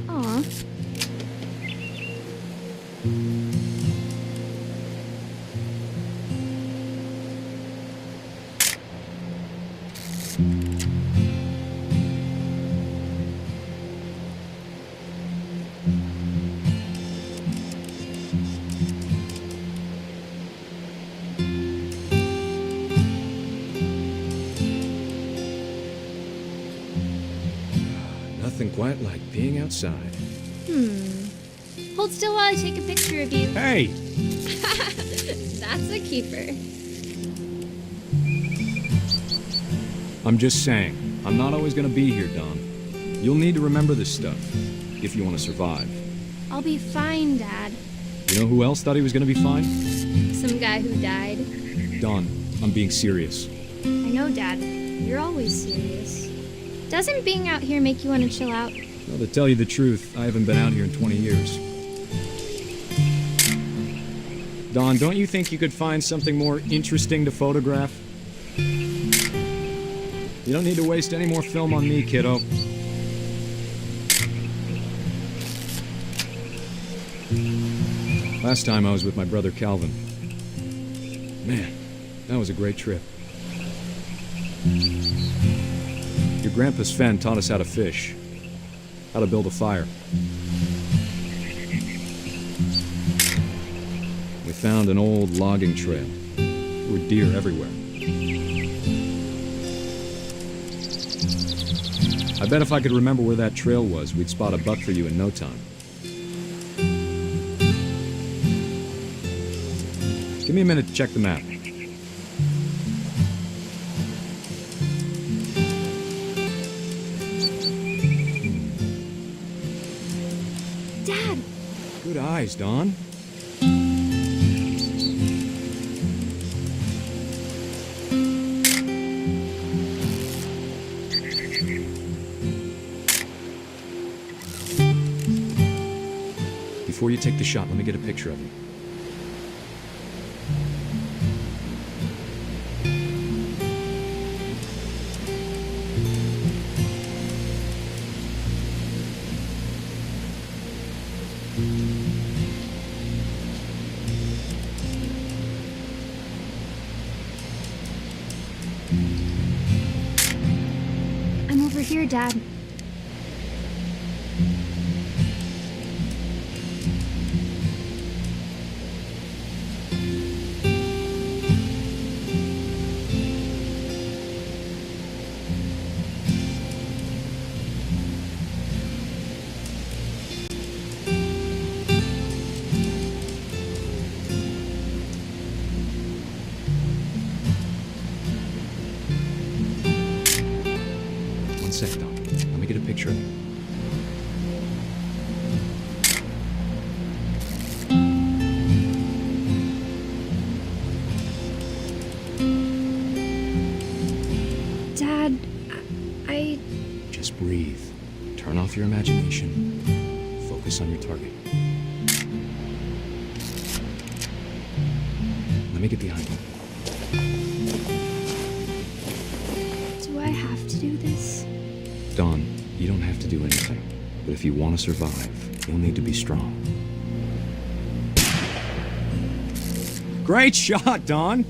[SPEAKER 1] Aw.
[SPEAKER 9] Nothing quite like being outside.
[SPEAKER 1] Hold still while I take a picture of you.
[SPEAKER 9] Hey!
[SPEAKER 1] That's a keeper.
[SPEAKER 9] I'm just saying, I'm not always gonna be here, Dawn. You'll need to remember this stuff, if you want to survive.
[SPEAKER 1] I'll be fine, Dad.
[SPEAKER 9] You know who else thought he was gonna be fine?
[SPEAKER 1] Some guy who died.
[SPEAKER 9] Dawn, I'm being serious.
[SPEAKER 1] I know, Dad. You're always serious. Doesn't being out here make you want to chill out?
[SPEAKER 9] Well, to tell you the truth, I haven't been out here in 20 years. Dawn, don't you think you could find something more interesting to photograph? You don't need to waste any more film on me, kiddo. Last time I was with my brother Calvin. Man, that was a great trip. Your grandpa Sven taught us how to fish, how to build a fire. We found an old logging trail. There were deer everywhere. I bet if I could remember where that trail was, we'd spot a buck for you in no time. Give me a minute to check the map.
[SPEAKER 1] Dad!
[SPEAKER 9] Good eyes, Dawn. Before you take the shot, let me get a picture of you.
[SPEAKER 1] I'm over Dear Dad,
[SPEAKER 9] One sec, Don. Let me get a picture of you.
[SPEAKER 1] Dad, I...
[SPEAKER 9] Just breathe. Turn off your imagination. Focus on your target. Let me get behind you.
[SPEAKER 1] Do I have to do this?
[SPEAKER 9] Don, you don't have to do anything. But if you want to survive, you'll need to be strong. Great shot, Don!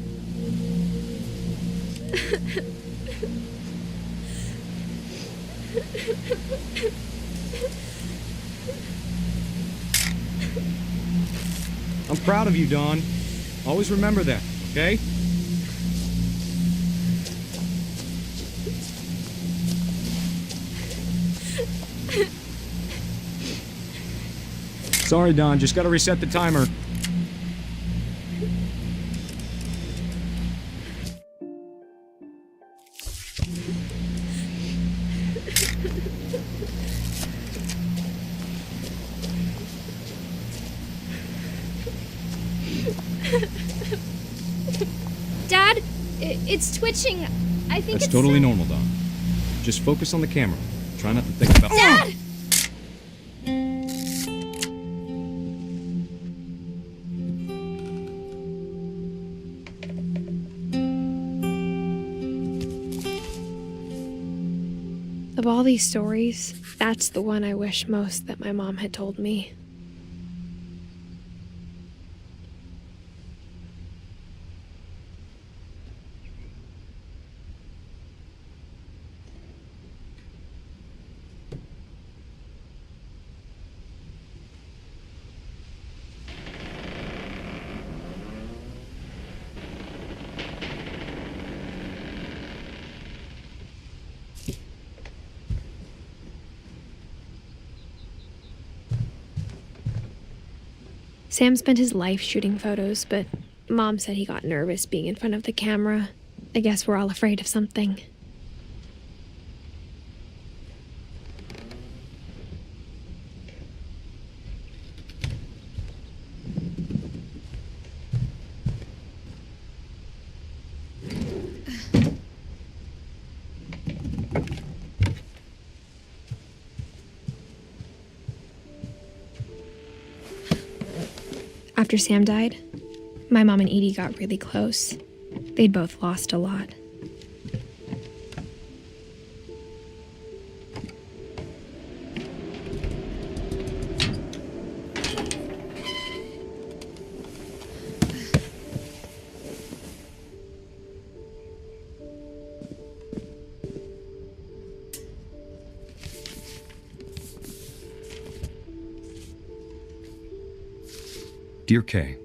[SPEAKER 9] I'm proud of you, Don. Always remember that, okay? Sorry, Don. Just gotta reset the timer.
[SPEAKER 1] Dad, it's twitching. I think
[SPEAKER 9] That's
[SPEAKER 1] it's...
[SPEAKER 9] totally normal, Don. Just focus on the camera. Try not to think about...
[SPEAKER 1] Dad! Of all these stories, that's the one I wish most that my mom had told me. Sam spent his life shooting photos, but Mom said he got nervous being in front of the camera. I guess we're all afraid of something. After Sam died, my mom and Edie got really close. They'd both lost a lot.
[SPEAKER 9] Dear Kay,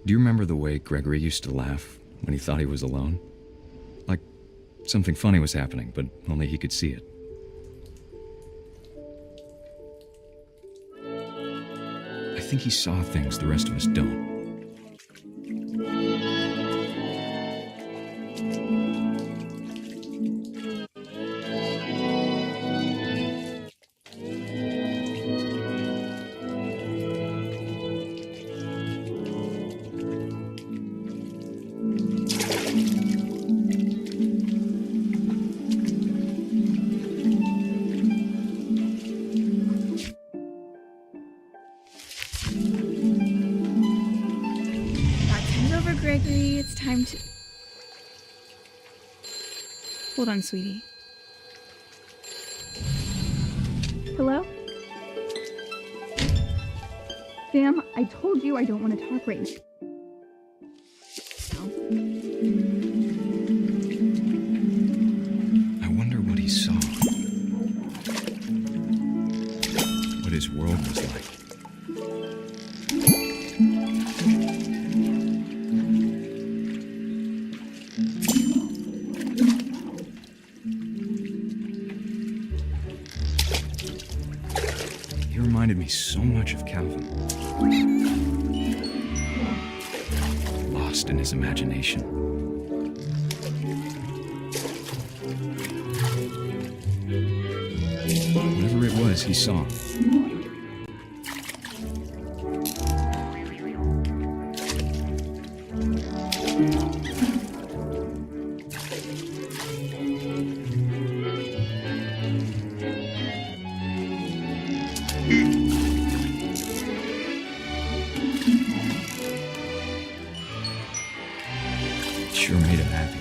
[SPEAKER 9] do you remember the way Gregory used to laugh when he thought he was alone? Like something funny was happening, but only he could see it. I think he saw things the rest of us don't.
[SPEAKER 10] Gregory, it's time to... Hold on, sweetie. Hello? Sam, I told you I don't want to talk right now.
[SPEAKER 9] I wonder what he saw. his world was like. He reminded me so much of Calvin. Lost in his imagination. Whatever it was he saw. Sure made him happy.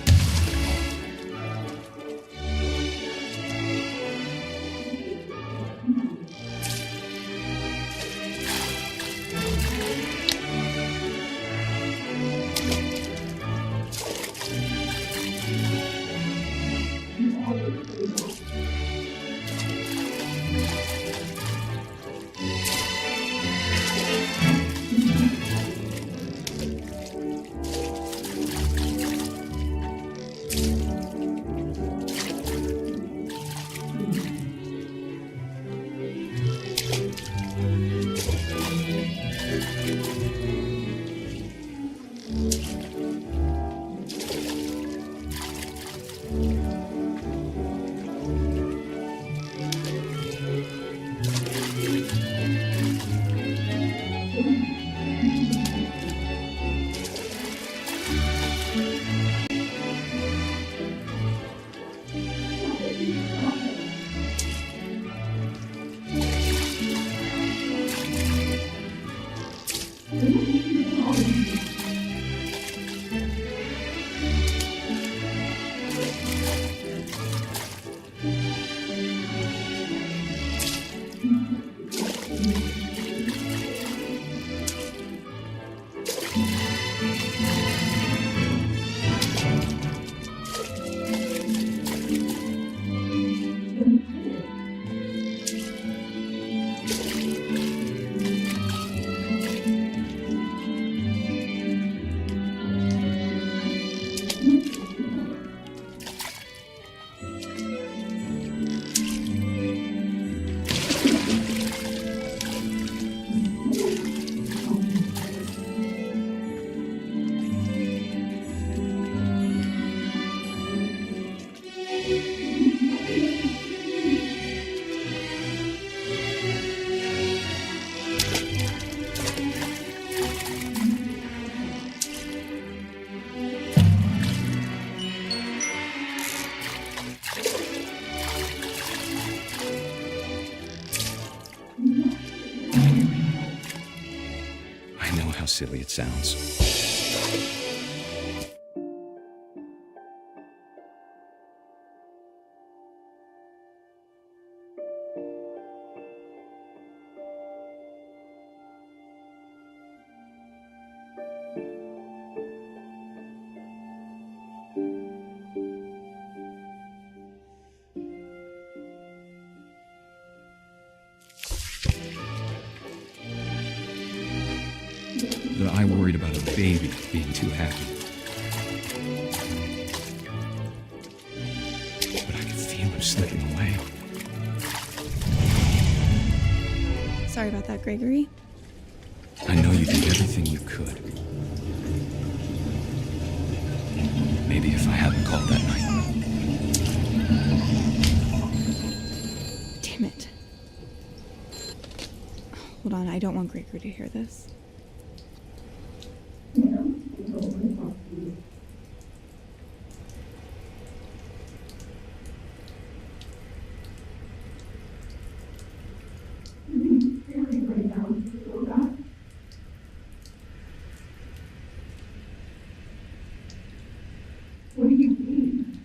[SPEAKER 9] Silly it sounds. That I worried about a baby being too happy. But I could feel him slipping away.
[SPEAKER 10] Sorry about that, Gregory.
[SPEAKER 9] I know you did everything you could. Maybe if I hadn't called that night.
[SPEAKER 10] Damn it. Hold on, I don't want Gregory to hear this.
[SPEAKER 11] What do you mean?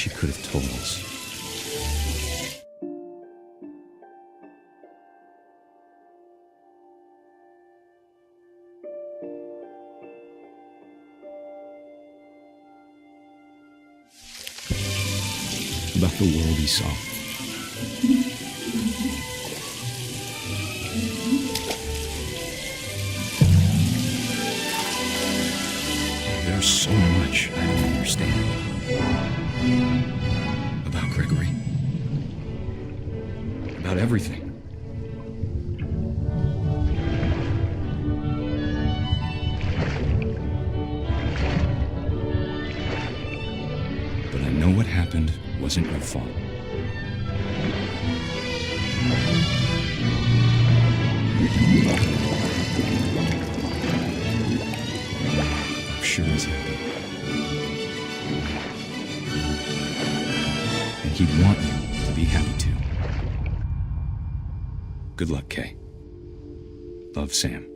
[SPEAKER 9] she could have told us. About the world he saw. There's so much I don't understand about Gregory. About everything. But I know what happened wasn't your fault. I'm sure he's happy. And he'd want you to be happy too. Good luck, Kay. Love, Sam.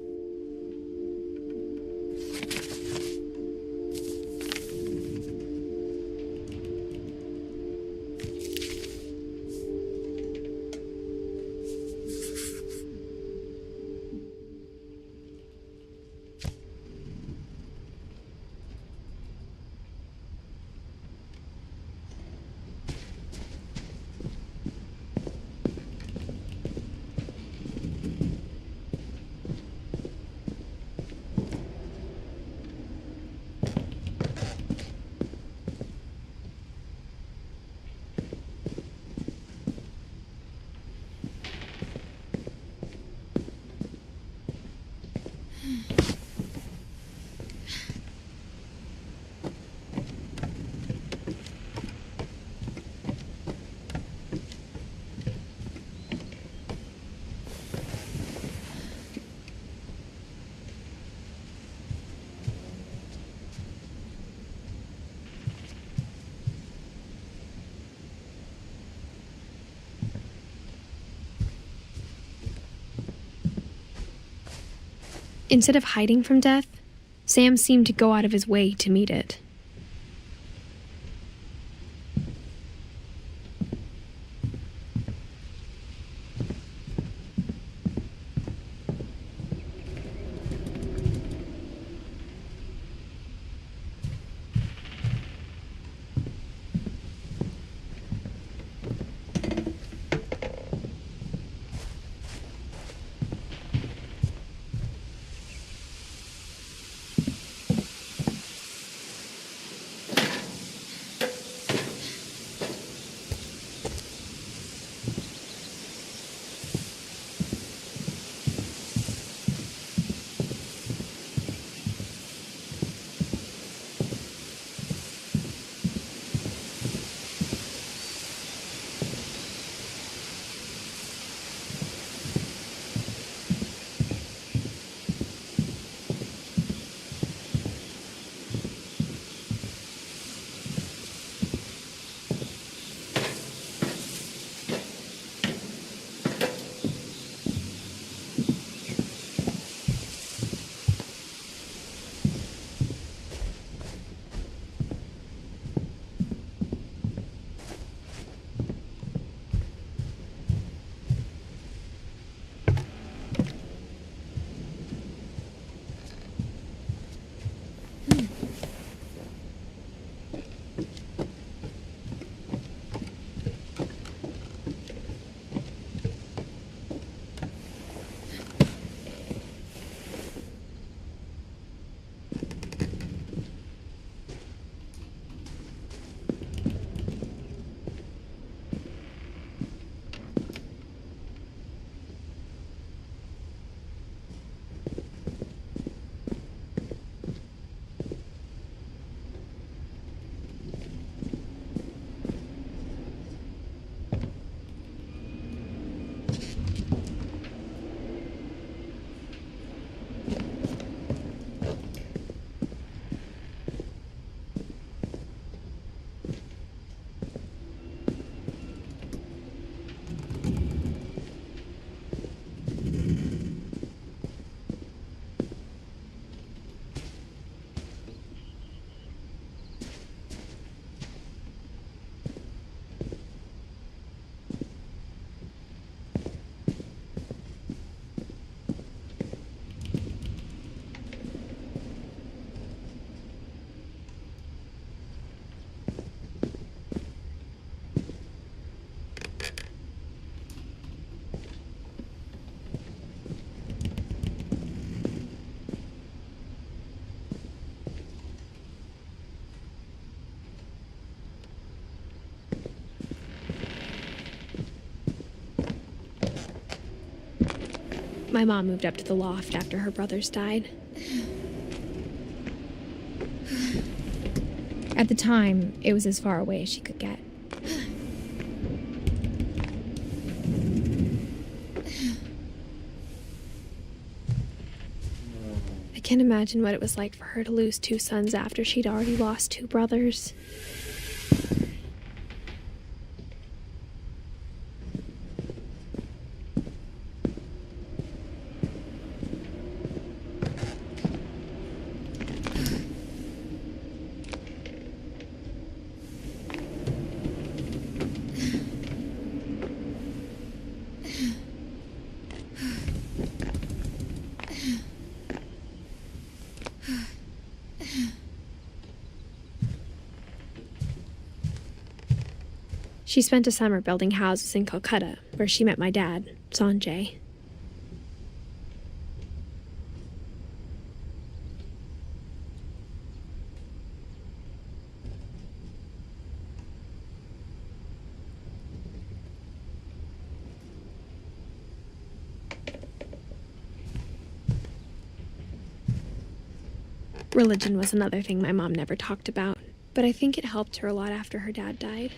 [SPEAKER 1] Instead of hiding from death, Sam seemed to go out of his way to meet it. My mom moved up to the loft after her brothers died. At the time, it was as far away as she could get. I can't imagine what it was like for her to lose 2 sons after she'd already lost 2 brothers. She spent a summer building houses in Calcutta, where she met my dad, Sanjay. Religion was another thing my mom never talked about, but I think it helped her a lot after her dad died.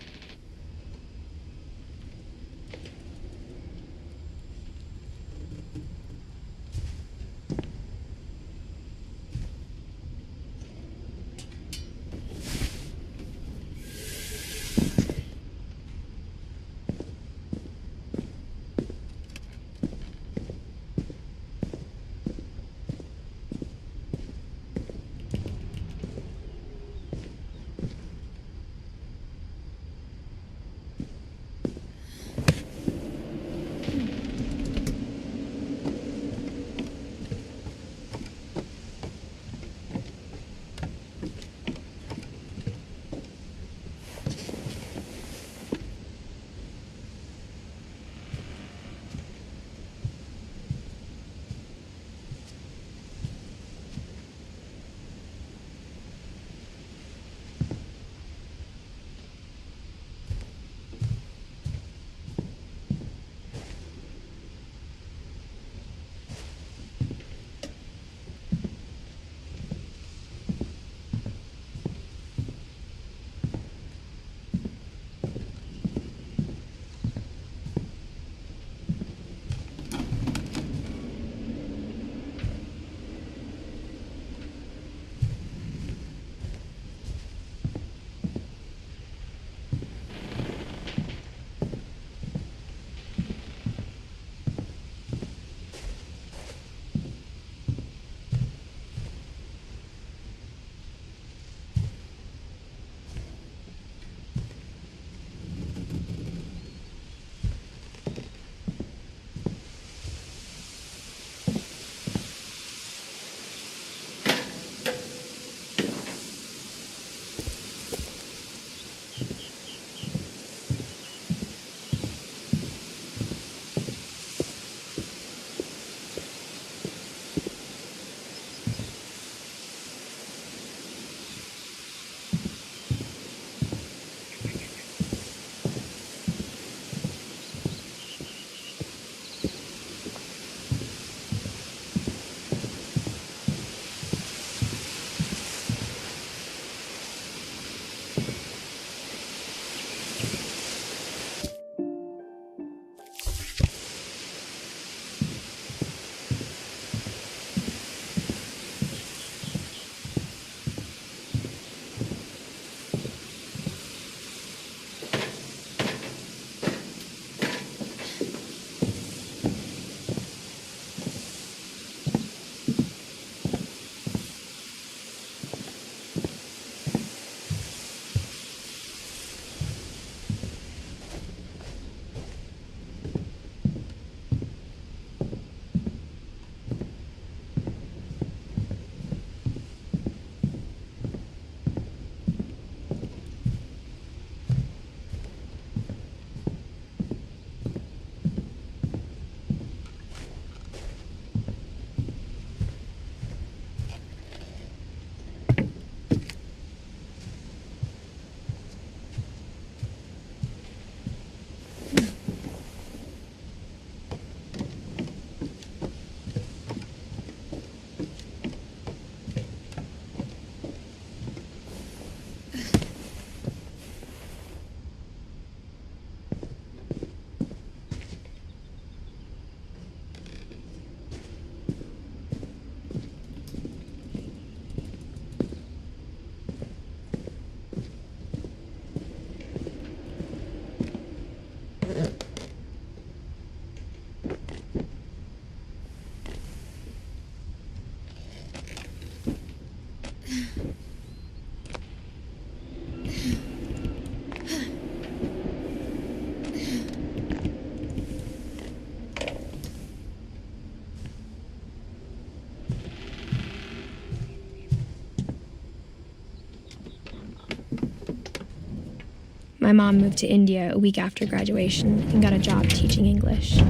[SPEAKER 1] My mom moved to India a week after graduation and got a job teaching English.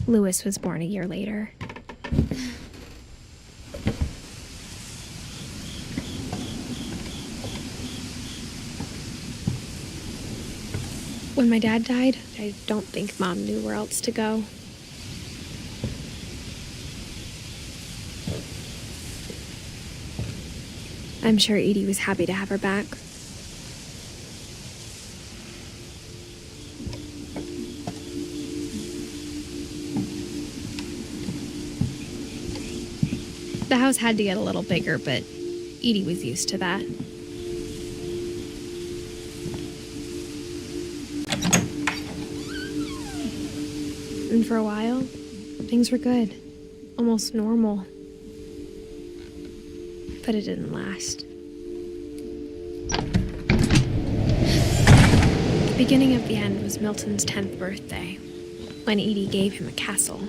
[SPEAKER 1] Lewis was born a year later. When my dad died, I don't think Mom knew where else to go. I'm sure Edie was happy to have her back. The house had to get a little bigger, but Edie was used to that. And for a while, things were good, almost normal. But it didn't last. The beginning of the end was Milton's 10th birthday, when Edie gave him a castle.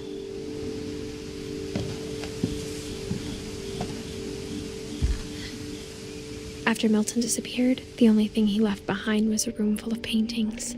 [SPEAKER 1] After Milton disappeared, the only thing he left behind was a room full of paintings.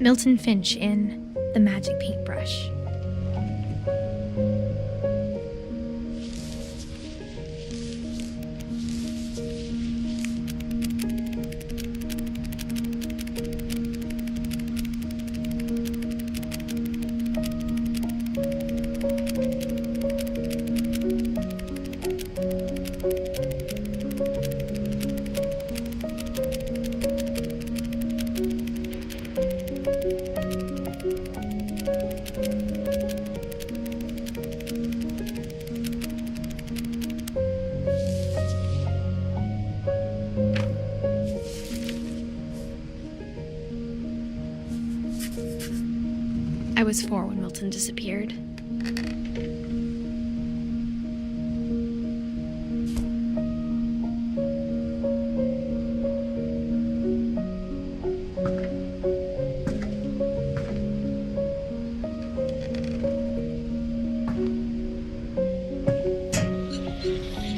[SPEAKER 1] Milton Finch in The Magic Paintbrush. I was 4 when Milton disappeared.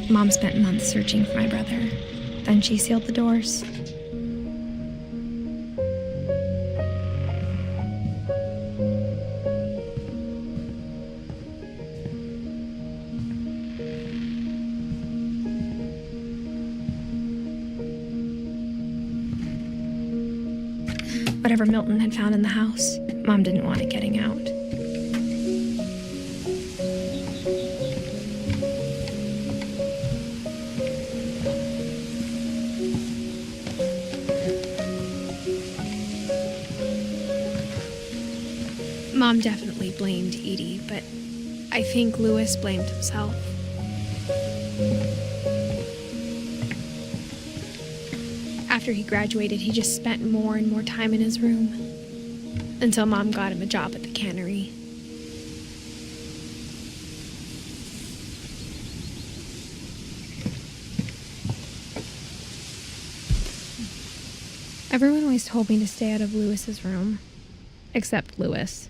[SPEAKER 1] Mom spent months searching for my brother. Then she sealed the doors. Whatever Milton had found in the house, Mom didn't want it getting out. Mom definitely blamed Edie, but I think Lewis blamed himself. After he graduated, he just spent more and more time in his room, until Mom got him a job at the cannery. Everyone always told me to stay out of Lewis's room, except Lewis.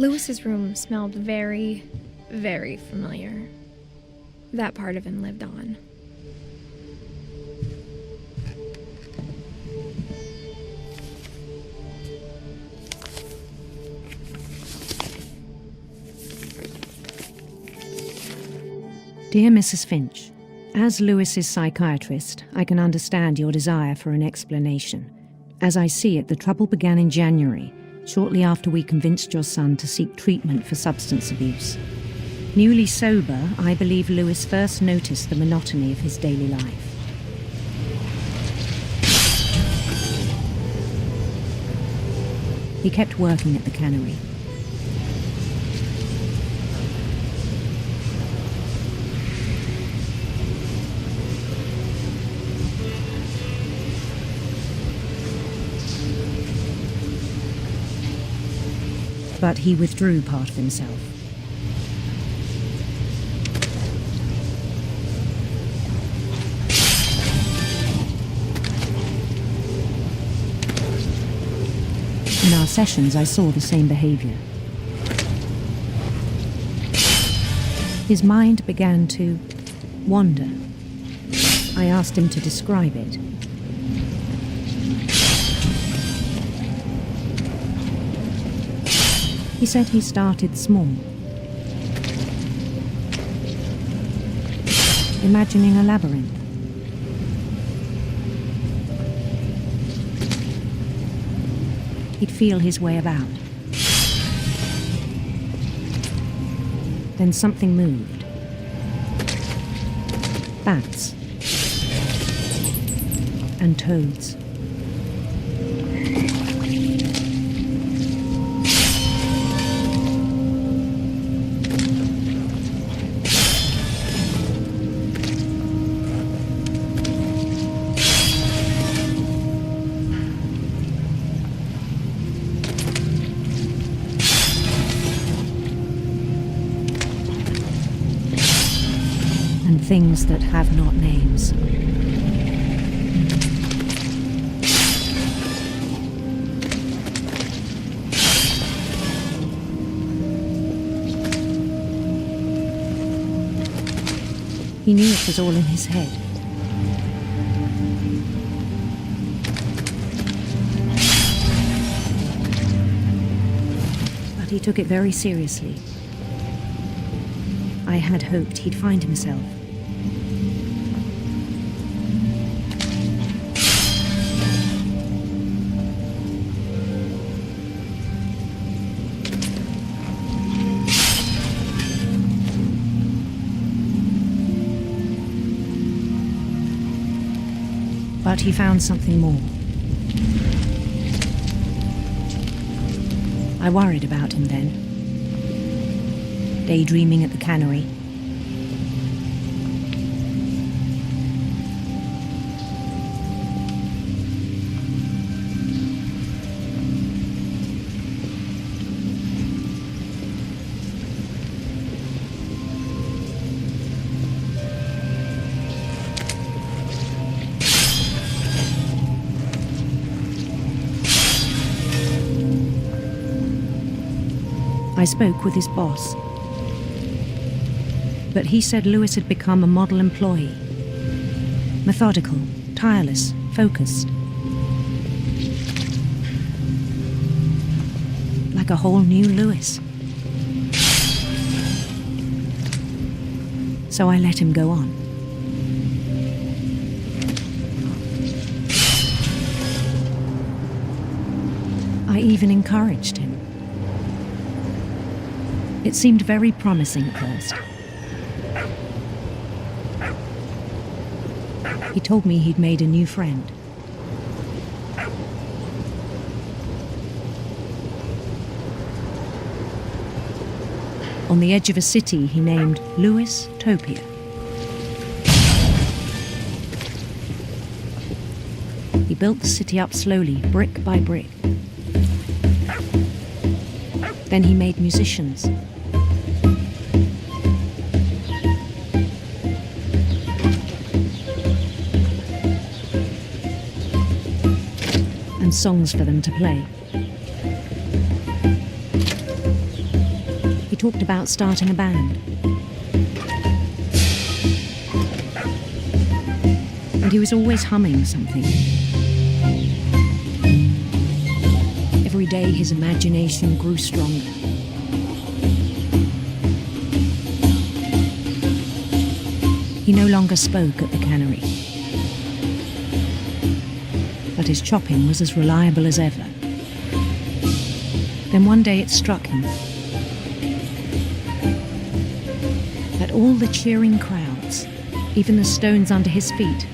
[SPEAKER 1] Lewis's room smelled very, very familiar. That part of him lived on.
[SPEAKER 11] Dear Mrs. Finch, as Lewis's psychiatrist, I can understand your desire for an explanation. As I see it, the trouble began in January, shortly after we convinced your son to seek treatment for substance abuse. Newly sober, I believe Lewis first noticed the monotony of his daily life. He kept working at the cannery. But he withdrew part of himself. In our sessions, I saw the same behavior. His mind began to wander. I asked him to describe it. He said he started small, imagining a labyrinth. He'd feel his way about. Then something moved. Bats and toads. Things that have not names. He knew it was all in his head. But he took it very seriously. I had hoped he'd find himself. But he found something more. I worried about him then. Daydreaming at the cannery. I spoke with his boss, but he said Lewis had become a model employee. Methodical, tireless, focused. Like a whole new Lewis. So I let him go on. I even encouraged him. It seemed very promising at first. He told me he'd made a new friend. On the edge of a city he named Lewis Topia. He built the city up slowly, brick by brick. Then he made musicians. And songs for them to play. talked about starting a band. And he was always humming something. Every day his imagination grew stronger. He no longer spoke at the cannery, but his chopping was as reliable as ever. Then one day it struck him that all the cheering crowds, even the stones under his feet,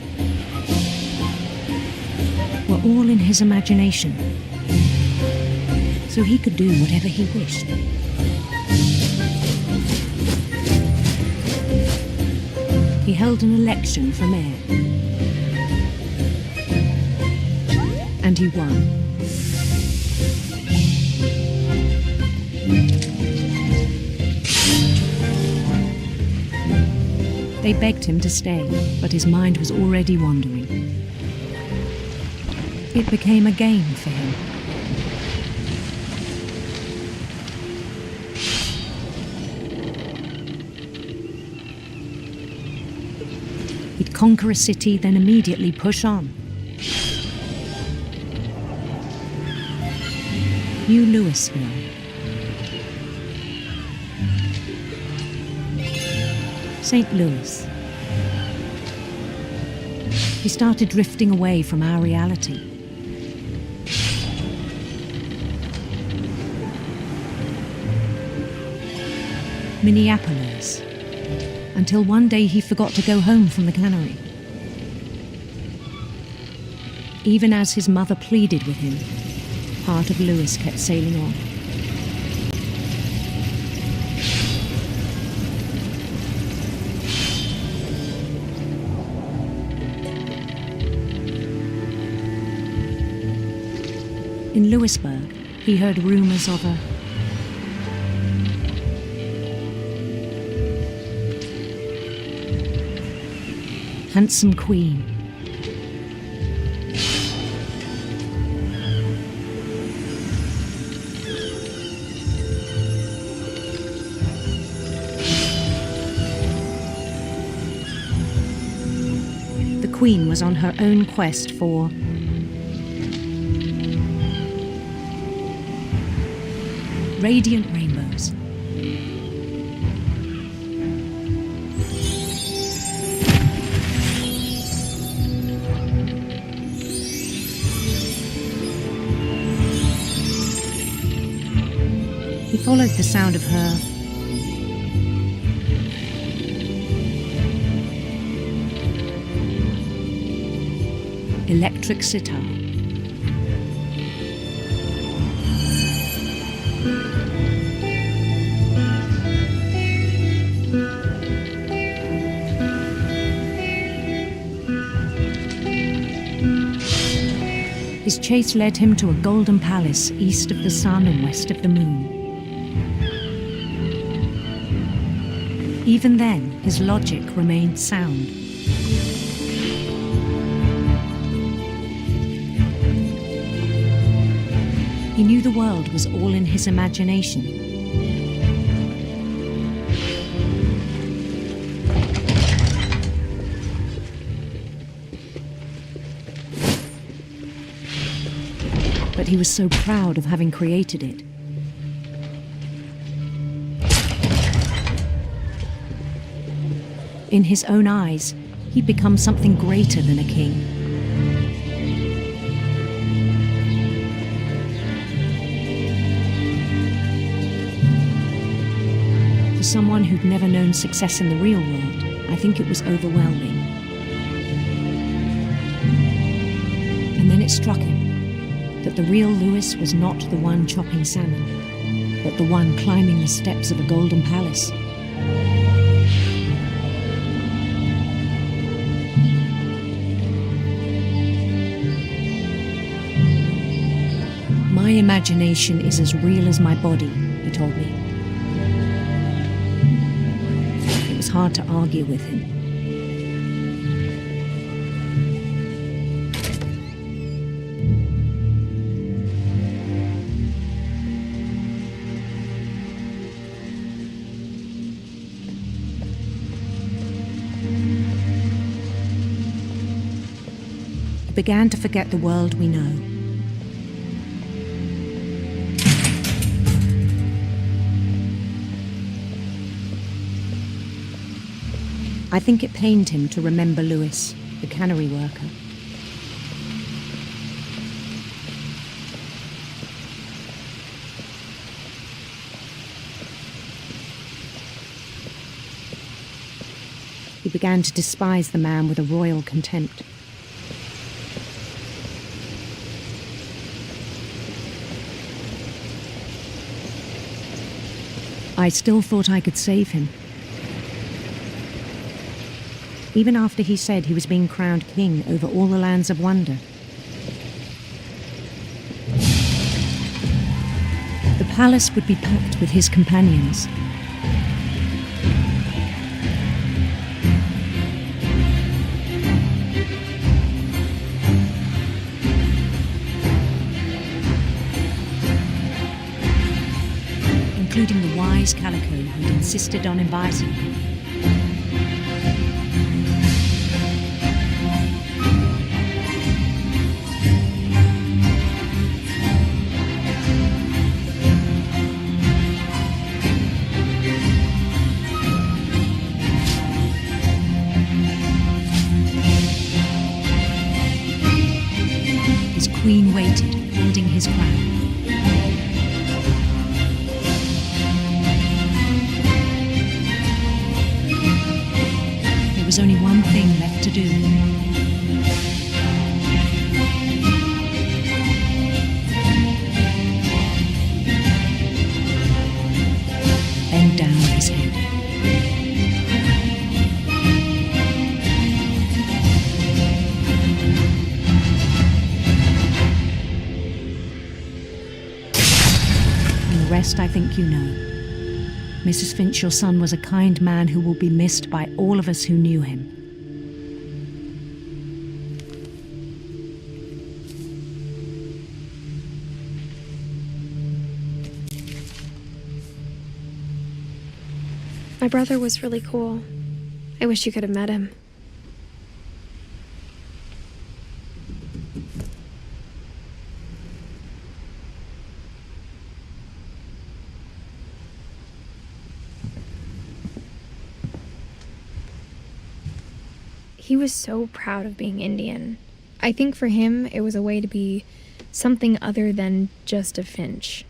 [SPEAKER 11] were all in his imagination, so he could do whatever he wished. He held an election for mayor, and he won. They begged him to stay, but his mind was already wandering. It became a game for him. He'd conquer a city, then immediately push on. New Louisville. St. Louis. He started drifting away from our reality. Minneapolis, until one day he forgot to go home from the cannery. Even as his mother pleaded with him, part of Louis kept sailing on. In Louisburg, he heard rumors of a handsome queen. The queen was on her own quest for radiant rainbows. He followed the sound of her electric sitar. His chase led him to a golden palace east of the sun and west of the moon. Even then, his logic remained sound. He knew the world was all in his imagination. But he was so proud of having created it. In his own eyes, he'd become something greater than a king. For someone who'd never known success in the real world, I think it was overwhelming. And then it struck him that the real Louis was not the one chopping salmon, but the one climbing the steps of a golden palace. My imagination is as real as my body, he told me. It was hard to argue with him. began to forget the world we know. I think it pained him to remember Lewis, the cannery worker. He began to despise the man with a royal contempt. I still thought I could save him. Even after he said he was being crowned king over all the lands of wonder. The palace would be packed with his companions. Including the wise Calico who'd insisted on inviting him. His queen waited, holding his crown. There was only one thing left to do. Bend down his head. And the rest I think you know. Mrs. Finch, your son was a kind man who will be missed by all of us who knew him.
[SPEAKER 1] My brother was really cool. I wish you could have met him. He was so proud of being Indian. I think for him, it was a way to be something other than just a Finch.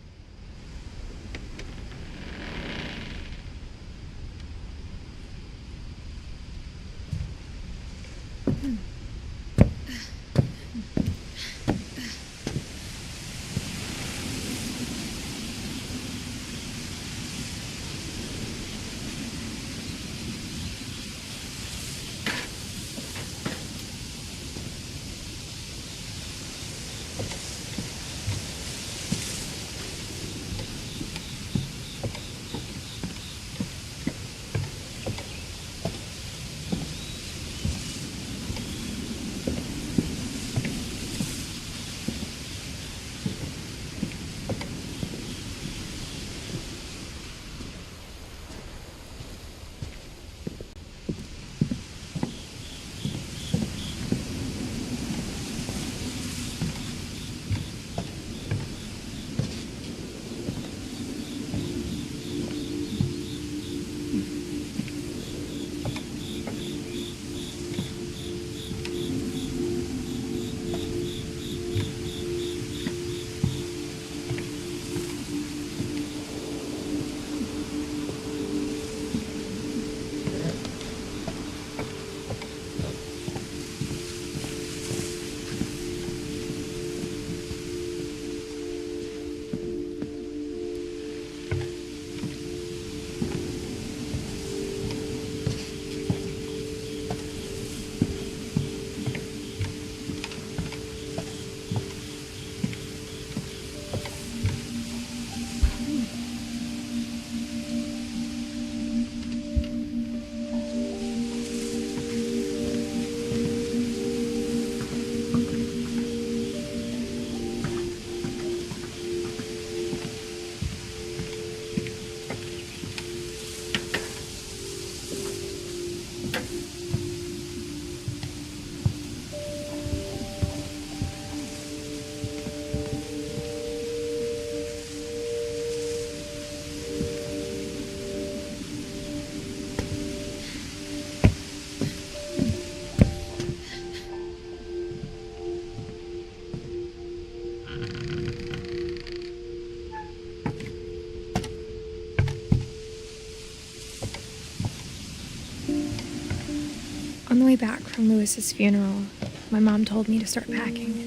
[SPEAKER 1] On the way back from Lewis's funeral, my mom told me to start packing.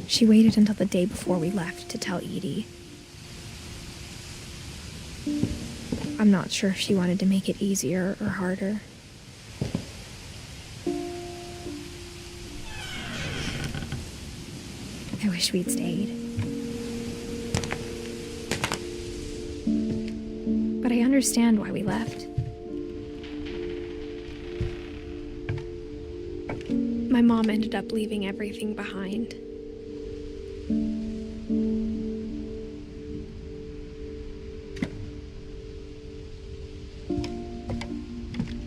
[SPEAKER 1] She waited until the day before we left to tell Edie. I'm not sure if she wanted to make it easier or harder. I wish we'd stayed. But I understand why we left. My mom ended up leaving everything behind.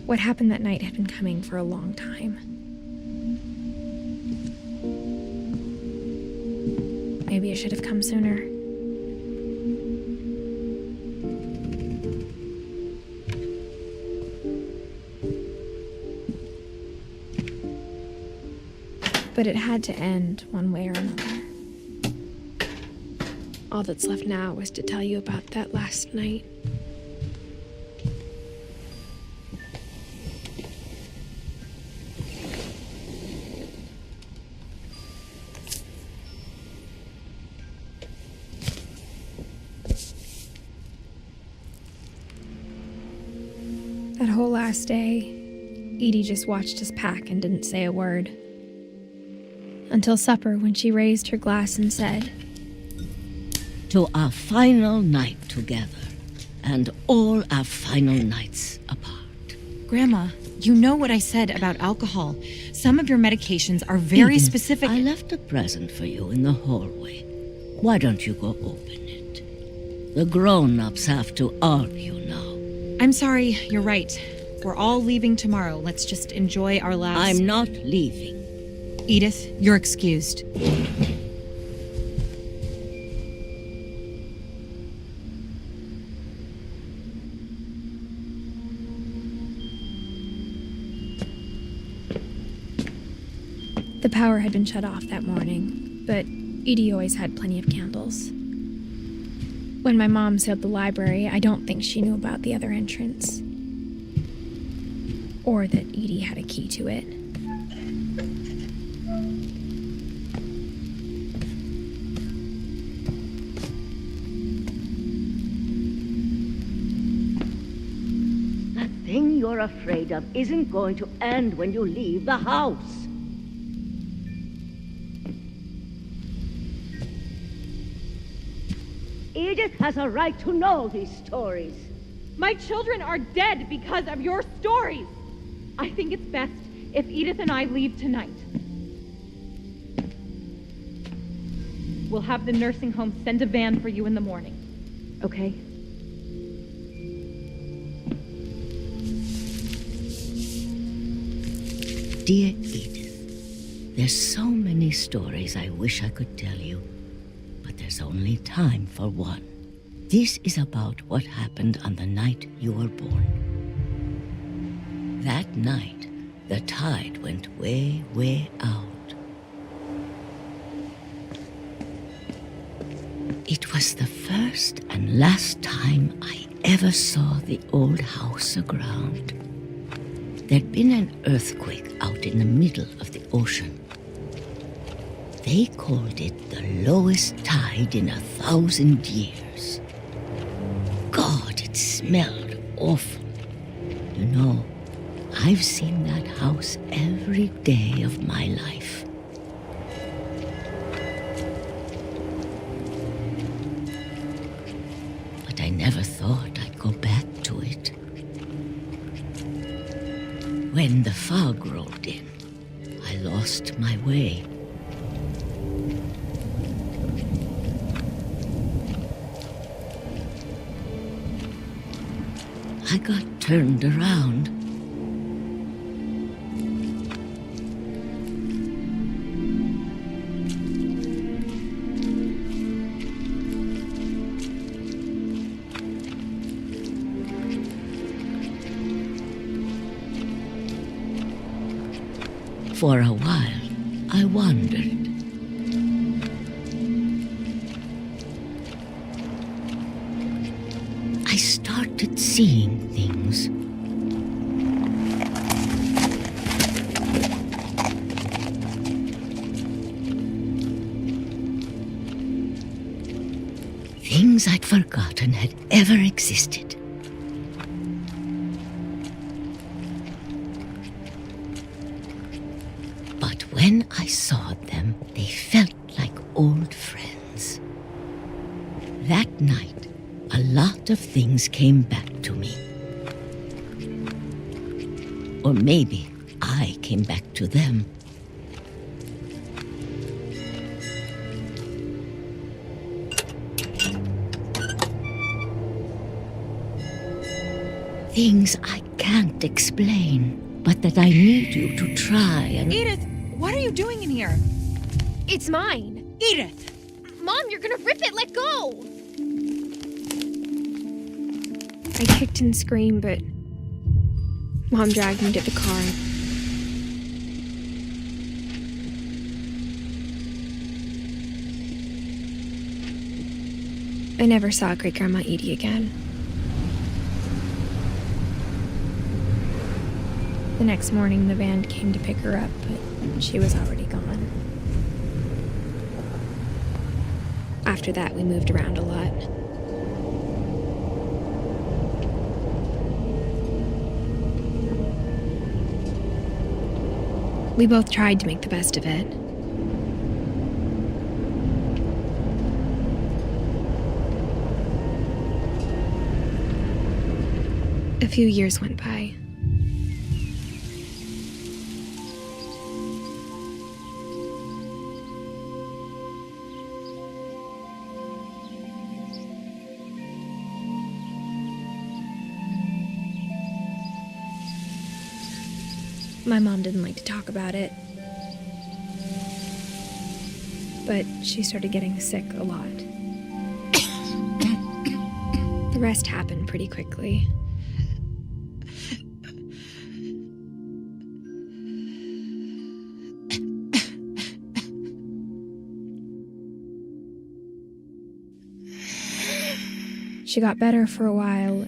[SPEAKER 1] What happened that night had been coming for a long time. Maybe it should have come sooner. But it had to end one way or another. All that's left now was to tell you about that last night. That whole last day, Edie just watched us pack and didn't say a word. Until supper, when she raised her glass and said,
[SPEAKER 12] "To our final night together, and all our final nights apart."
[SPEAKER 13] Grandma, you know what I said about alcohol. Some of your medications are very
[SPEAKER 12] Edith,
[SPEAKER 13] specific.
[SPEAKER 12] I left a present for you in the hallway. Why don't you go open it? The grown-ups have to argue now.
[SPEAKER 13] I'm sorry, you're right. We're all leaving tomorrow. Let's just enjoy our last...
[SPEAKER 12] I'm not leaving.
[SPEAKER 13] Edith, you're excused.
[SPEAKER 1] The power had been shut off that morning, but Edie always had plenty of candles. When my mom sealed the library, I don't think she knew about the other entrance. Or that Edie had a key to it.
[SPEAKER 12] That thing you're afraid of isn't going to end when you leave the house. Edith has a right to know these stories.
[SPEAKER 10] My children are dead because of your stories. I think it's best if Edith and I leave tonight. We'll have the nursing home send a van for you in the morning, okay?
[SPEAKER 12] Dear Edith, there's so many stories I wish I could tell you, but there's only time for one. This is about what happened on the night you were born. That night, the tide went way, way out. It was the first and last time I ever saw the old house aground. There'd been an earthquake out in the middle of the ocean. They called it the lowest tide in 1,000 years. God, it smelled awful. You know, I've seen that house every day of my life. But I never thought I'd go back to it. When the fog rolled in, I lost my way. I got turned around. For a while, I wandered. I started seeing things things I'd forgotten had ever existed. But when I saw them, they felt like old friends. That night, a lot of things came back to me. Or maybe I came back to them. Things I can't explain, but that I need you to try and...
[SPEAKER 13] Edith, what are you doing in here?
[SPEAKER 1] It's mine.
[SPEAKER 13] Edith!
[SPEAKER 1] Mom, you're gonna rip it! Let go! I kicked and screamed, but Mom dragged me to the car. I never saw Great-Grandma Edie again. The next morning, the band came to pick her up, but she was already gone. After that, we moved around a lot. We both tried to make the best of it. A few years went by. My mom didn't like to talk about it, but she started getting sick a lot. The rest happened pretty quickly. She got better for a while,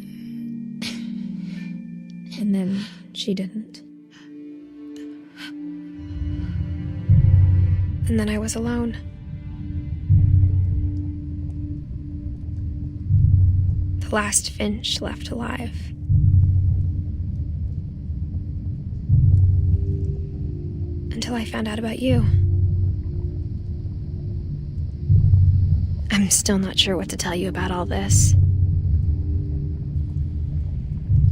[SPEAKER 1] and then she didn't. And then I was alone. The last Finch left alive. Until I found out about you. I'm still not sure what to tell you about all this.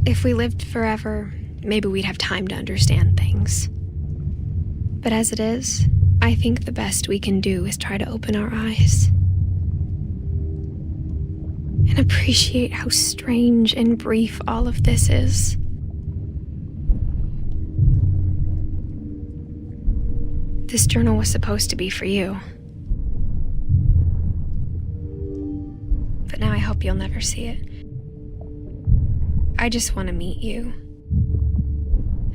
[SPEAKER 1] If we lived forever, maybe we'd have time to understand things. But as it is, I think the best we can do is try to open our eyes and appreciate how strange and brief all of this is. This journal was supposed to be for you. But now I hope you'll never see it. I just want to meet you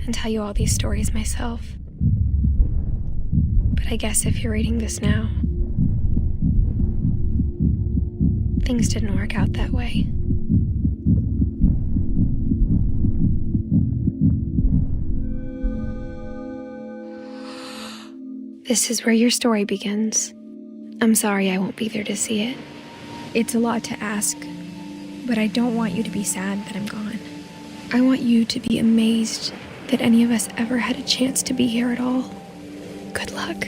[SPEAKER 1] and tell you all these stories myself. But I guess if you're reading this now, things didn't work out that way. This is where your story begins. I'm sorry I won't be there to see it. It's a lot to ask, but I don't want you to be sad that I'm gone. I want you to be amazed that any of us ever had a chance to be here at all. Good luck.